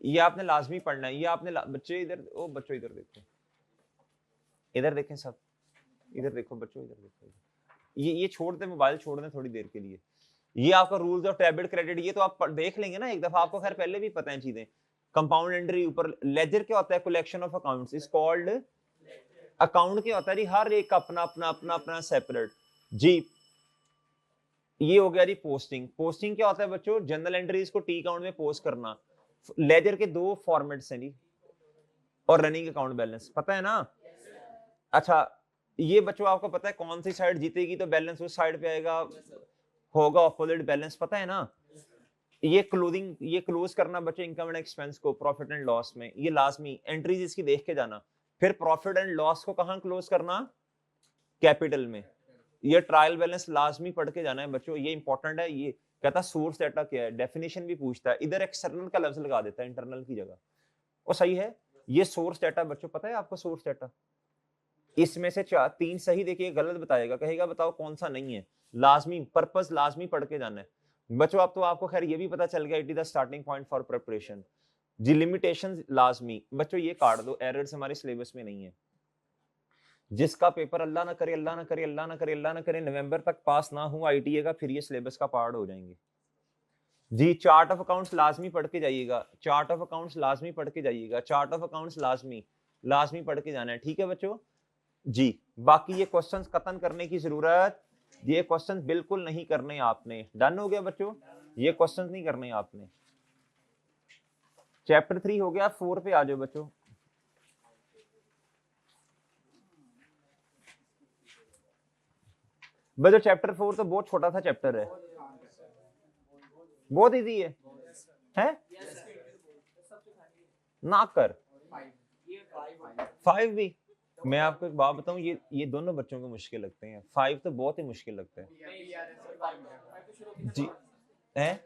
ये आपने लाजमी पढ़ना है, ये आपने बच्चे इधर, ओ बच्चों इधर देखो, इधर देखें सब, इधर देखो बच्चों, इधर देखो। ये छोड़ दे, मोबाइल छोड़ दें थोड़ी देर के लिए। ये आपका रूल्स ऑफ डेबिट क्रेडिट, ये तो आप देख लेंगे ना एक दफा, आपको खैर पहले भी पता है चीजें। कंपाउंड एंट्री ऊपर, लेजर क्या होता है? Collection of accounts is called. Account क्या होता है जी? हर एक अपना अपना अपना अपना सेपरेट जी। ये हो गया जी पोस्टिंग। पोस्टिंग क्या होता है बच्चों? जनरल एंट्रीज को टी अकाउंट में पोस्ट करना। लेजर के दो फॉर्मेट्स हैं जी, और रनिंग अकाउंट बैलेंस, पता है ना? अच्छा, ये बच्चों आपको पता है कौन सी साइड जीतेगी तो बैलेंस उस साइड पे आएगा, होगा ऑपोजिट बैलेंस, पता है ना? ये क्लोजिंग, ये क्लोज करना बच्चों इनकम एंड एक्सपेंस को प्रॉफिट एंड लॉस में, ये लाजमी एंट्रीज इसकी देख के जाना। फिर प्रॉफिट एंड लॉस को कहां क्लोज करना? कैपिटल में। ये ट्रायल बैलेंस लाजमी पढ़ के जाना है बच्चों, ये इंपॉर्टेंट है। ये कहता सोर्स डाटा क्या है, डेफिनेशन भी पूछता है, इधर एक्सटर्नल का लफ्ज लगा देता है इंटरनल की जगह, वो सही है। ये सोर्स डाटा बच्चों, पता है आपको सोर्स डाटा? इसमें से तीन सही देखिए, गलत बताएगा, कहेगा बताओ कौन सा नहीं है। लाजमी पर्पस लाजमी पढ़ के जाना है बच्चों। अब तो आपको खैर ये भी पता चल गया, it is the starting point for preparation. जी लिमिटेशन लाजमी बच्चों, ये काट दो, एरर्स हमारे सिलेबस में नहीं है। जिसका पेपर अल्लाह ना करे, अल्लाह ना करे, अल्लाह ना करे, अल्लाह ना करे, नवंबर तक पास ना हो आईटीए का, फिर ये सिलेबस का पार्ट हो जाएंगे जी। चार्ट ऑफ अकाउंट्स लाजमी पढ़ के जाइएगा, चार्ट ऑफ अकाउंट्स लाजमी पढ़ के जाइएगा, चार्ट ऑफ अकाउंट्स लाजमी लाजमी पढ़ के जाना है, ठीक है बच्चों जी। बाकी ये क्वेश्चंस कतन करने की जरूरत, ये क्वेश्चंस बिल्कुल नहीं करने आपने। डन हो गया बच्चों, ये क्वेश्चंस नहीं करने आपने। चैप्टर 3 हो गया, 4 पे आ जाओ बच्चों। बच्चों चैप्टर 4 तो बहुत छोटा सा चैप्टर है, बहुत इजी है ना कर। 5 भी, मैं आपको एक बात बताऊं, ये दोनों बच्चों को मुश्किल लगते हैं, 5 तो बहुत ही मुश्किल लगता है जी। है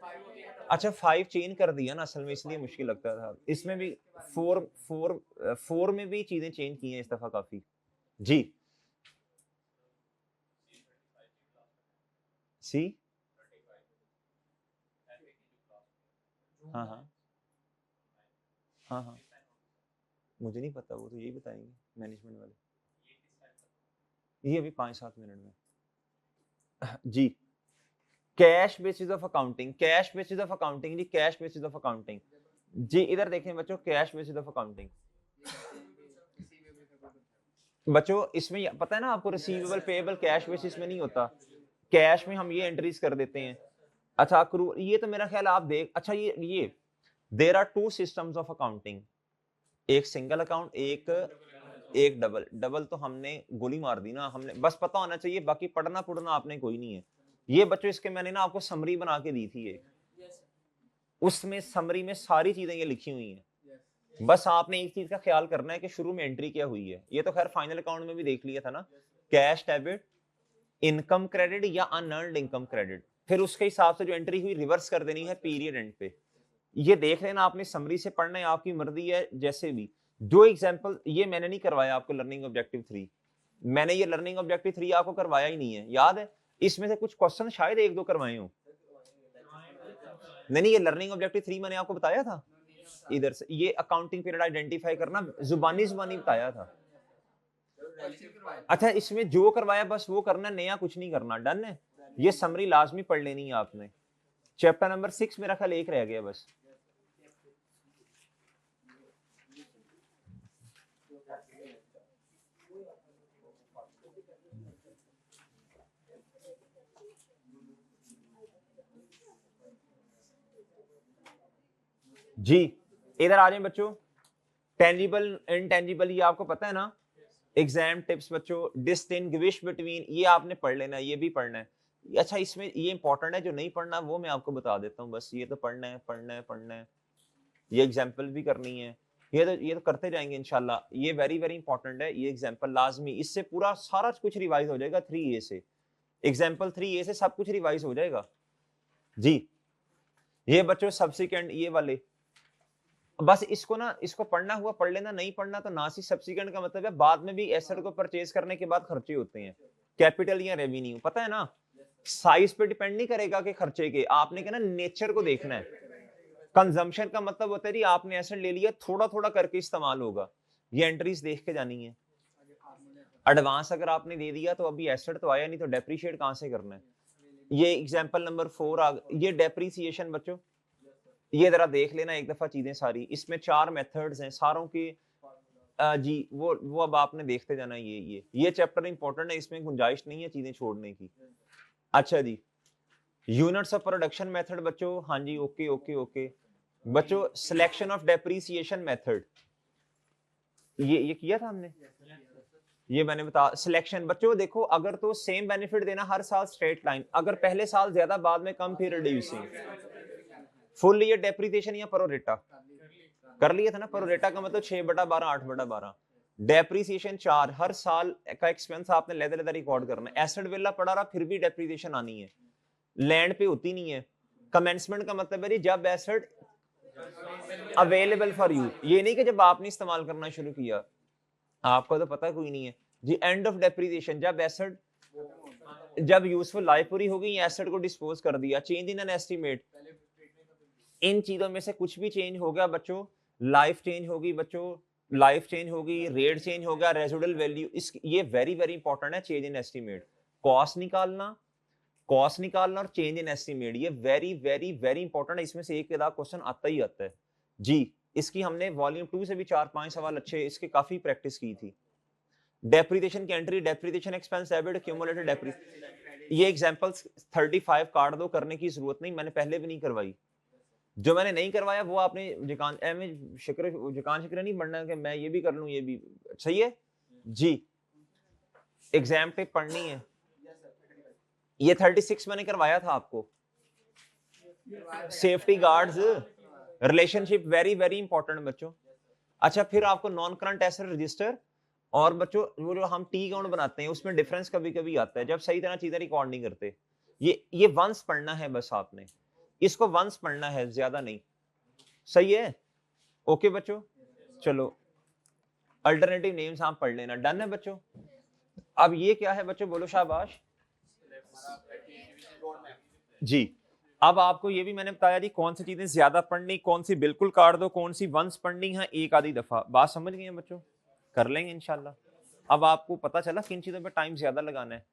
अच्छा 5 चेंज कर दिया ना असल में, इसलिए मुश्किल लगता था। इसमें भी 4 में भी चीजें चेंज की हैं इस दफा काफी जी। सी हाँ हाँ हाँ हाँ, मुझे नहीं पता, वो तो यही बताएंगे मैनेजमेंट वाले, ये अभी 5-7 मिनट में जी। Cash basis of accounting, cash basis of accounting जी, कैश बेसिस ऑफ अकाउंटिंग जी। इधर देखें बच्चों, कैश बेसिस ऑफ अकाउंटिंग बच्चों, इसमें पता है ना आपको, रिसीवेबल पेएबल कैश बेसिस में नहीं होता, कैश में हम ये एंट्रीज कर देते हैं। अच्छा अक्रू, ये तो मेरा ख्याल आप देख, अच्छा ये there are 2 systems of accounting, एक सिंगल अकाउंट, एक डबल। डबल तो हमने गोली मार दी ना, हमने बस पता होना चाहिए, बाकी पढ़ना पढ़ना आपने कोई नहीं है। ये बच्चों इसके मैंने ना आपको समरी बना के दी थी एक, उसमें समरी में सारी चीजें ये लिखी हुई हैं। बस आपने एक चीज का ख्याल करना है कि शुरू में एंट्री क्या हुई है, ये तो खैर फाइनल अकाउंट में भी देख लिया था ना, कैश डेबिट, इनकम क्रेडिट या अनअर्न्ड इनकम क्रेडिट, फिर उसके हिसाब से जो एंट्री हुई रिवर्स कर देनी है पीरियड एंड पे। ये देख लेना आपने, समरी से पढ़ना है, आपकी मर्जी है जैसे भी। जो एग्जांपल ये मैंने नहीं करवाया आपको लर्निंग ऑब्जेक्टिव 3, मैंने ये लर्निंग ऑब्जेक्टिव 3 आपको करवाया ही नहीं है, याद है? इसमें से कुछ क्वेश्चन शायद 1-2 करवाए हो। नहीं, ये लर्निंग ऑब्जेक्टिव 3 मैंने आपको बताया था इधर से, ये अकाउंटिंग पीरियड आइडेंटिफाई करना जुबानी बताया था। अच्छा इसमें जो करवाया बस वो करना, नया कुछ नहीं करना, डन है। ये समरी लाजमी पढ़ लेनी है आपने। चैप्टर नंबर 6 मेरा ख्याल एक रह गया बस। जी इधर आ जाए बच्चों, टेंजिबल इनटेंजिबल ये आपको पता है ना। एग्जाम टिप्स बच्चों, डिस्टिंग्विश बिटवीन, ये आपने पढ़ लेना है, ये भी पढ़ना है। अच्छा इसमें ये इंपॉर्टेंट है, जो नहीं पढ़ना वो मैं आपको बता देता हूँ, बस ये तो पढ़ना है पढ़ना है पढ़ना है। ये एग्जाम्पल भी करनी है, ये तो करते जाएंगे इंशाल्लाह। ये वेरी वेरी इंपॉर्टेंट है, ये एग्जाम्पल लाजमी, इससे पूरा सारा कुछ रिवाइज हो जाएगा 3A से, एग्जाम्पल 3A से सब कुछ रिवाइज हो जाएगा जी। ये बच्चों सब्सिक्वेंट ये वाले, बस इसको ना, इसको पढ़ना हुआ पढ़ लेना, नहीं पढ़ना तो ना। सी सब्सिक्वेंट का मतलब है बाद में भी एसेट को परचेज करने के बाद खर्चे होते हैं, कैपिटल या रेवेन्यू, पता है ना। साइज पे डिपेंड नहीं करेगा कि खर्चे के, आपने क्या ना नेचर को देखना है। कंजम्पशन का मतलब होता है जी आपने एसेट ले लिया, थोड़ा थोड़ा करके इस्तेमाल होगा, ये एंट्रीज देख के जानी है। एडवांस अगर आपने दे दिया तो अभी एसेट तो आया नहीं, तो डेप्रिशिएट कहां से करना है। ये एग्जांपल नंबर 4 ये डेप्रिसिएशन बच्चों, ये जरा देख लेना एक दफा चीजें सारी, इसमें 4 मेथड्स हैं सारों की जी। वो अब आपने देखते जाना, ये चैप्टर इंपॉर्टेंट है, इसमें गुंजाइश नहीं है चीजें छोड़ने की। अच्छा जी यूनिट्स ऑफ प्रोडक्शन मेथड बच्चों, हाँ जी, ओके ओके ओके बच्चों। सिलेक्शन ऑफ डेप्रिसिएशन मेथड, ये किया था हमने, ये मैंने बता। सिलेक्शन बच्चों देखो, अगर तो सेम बेनिफिट देना हर साल स्ट्रेट लाइन, अगर पहले साल ज्यादा बाद में कम फिर रिड्यूसिंग, फुल ईयर डेप्रिसिएशन या प्रोरेटा कर लिया था ना। प्रोरेटा का मतलब 6/12 8/12, डेप्रिसिएशन 4, हर साल का एक्सपेंस आपने लेदर रिकॉर्ड करना है। एसेट विला पड़ा रहा फिर भी डेप्रिसिएशन आनी है, लैंड पे होती नहीं है। कमेंसमेंट का मतलब है जब एसेट अवेलेबल फॉर यू, ये नहीं कि जब आपने इस्तेमाल करना शुरू किया, आपको तो पता कोई नहीं है जी। एंड ऑफ डेप्रिसिएशन, जब एसेट, जब यूजफुल लाइफ पूरी हो गई, एसेट को डिस्पोज कर दिया। चेंज इन एन एस्टीमेट, इन चीजों में से कुछ भी चेंज हो गया बच्चों, लाइफ चेंज होगी बच्चों, लाइफ चेंज होगी, रेट चेंज हो गया, रेजिडुअल वैल्यू, इस ये वेरी वेरी इंपॉर्टेंट है। चेंज इन एस्टीमेट, कॉस्ट निकालना और चेंज इन एस्टीमेट, ये वेरी वेरी वेरी इंपॉर्टेंट है। इसमें से एक आधा क्वेश्चन आता ही आता है जी। इसकी हमने वॉल्यूम 2 से भी 4-5 सवाल अच्छे इसके काफी प्रैक्टिस की थी। डेप्रिसिएशन की entry, depreciation expense debit, cumulated depreciation, ये एग्जांपल्स 35 काट दो, करने की जरूरत नहीं, मैंने पहले भी नहीं करवाई। जो मैंने नहीं करवाया वो आपने जिकान शिक्र नहीं बनना कि मैं ये भी कर लूं, ये भी सही है जी। एग्जाम पे पढ़नी है, ये 36 मैंने करवाया था आपको। Safety guards, relationship very very important बच्चों। अच्छा, फिर आपको नॉन करंट एसेट रजिस्टर, और बच्चों वो जो हम टी अकाउंट बनाते हैं उसमें डिफरेंस कभी कभी आता है जब सही तरह चीजें रिकॉर्ड नहीं करते। ये वंस पढ़ना है बस आपने, इसको वंस पढ़ना है, ज्यादा नहीं। सही है, ओके बच्चों। चलो अल्टरनेटिव नेम्स आप पढ़ लेना, डन है बच्चों। अब ये क्या है बच्चों, बोलो शाबाश जी। अब आपको ये भी मैंने बताया जी, कौन सी चीजें ज्यादा पढ़नी, कौन सी बिल्कुल काट दो, कौन सी वंस पढ़नी है एक आधी दफा। बात समझ गए हैं बच्चों, कर लेंगे इंशाल्लाह। अब आपको पता चला किन चीजों पे टाइम ज्यादा लगाना है,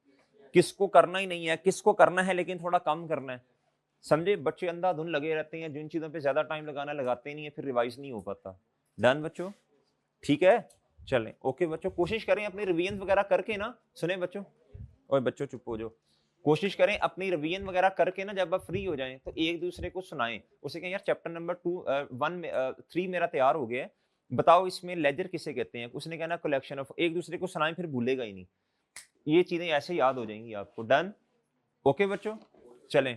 किसको करना ही नहीं है, किसको करना है लेकिन थोड़ा कम करना है। समझे, बच्चे अंधाधुन लगे रहते हैं, जिन चीजों पे ज्यादा टाइम लगाना लगाते नहीं है, फिर रिवाइज नहीं हो पाता। डन बच्चों, ठीक है, चलें ओके बच्चों। कोशिश करें अपनी रिवीजन वगैरह करके ना, सुने बच्चों, और बच्चों चुप हो जाओ। कोशिश करें अपनी रिवीजन वगैरह करके ना, जब आप फ्री हो जाएं तो एक दूसरे को सुनाएं। उसे कहें यार चैप्टर नंबर 3 मेरा तैयार हो गया है, बताओ इसमें लेजर किसे कहते हैं। उसने कहना कलेक्शन ऑफ, एक दूसरे को सुनाएं, फिर भूलेगा ही नहीं। ये चीजें ऐसे याद हो जाएंगी आपको। डन, ओके बच्चों, चलें।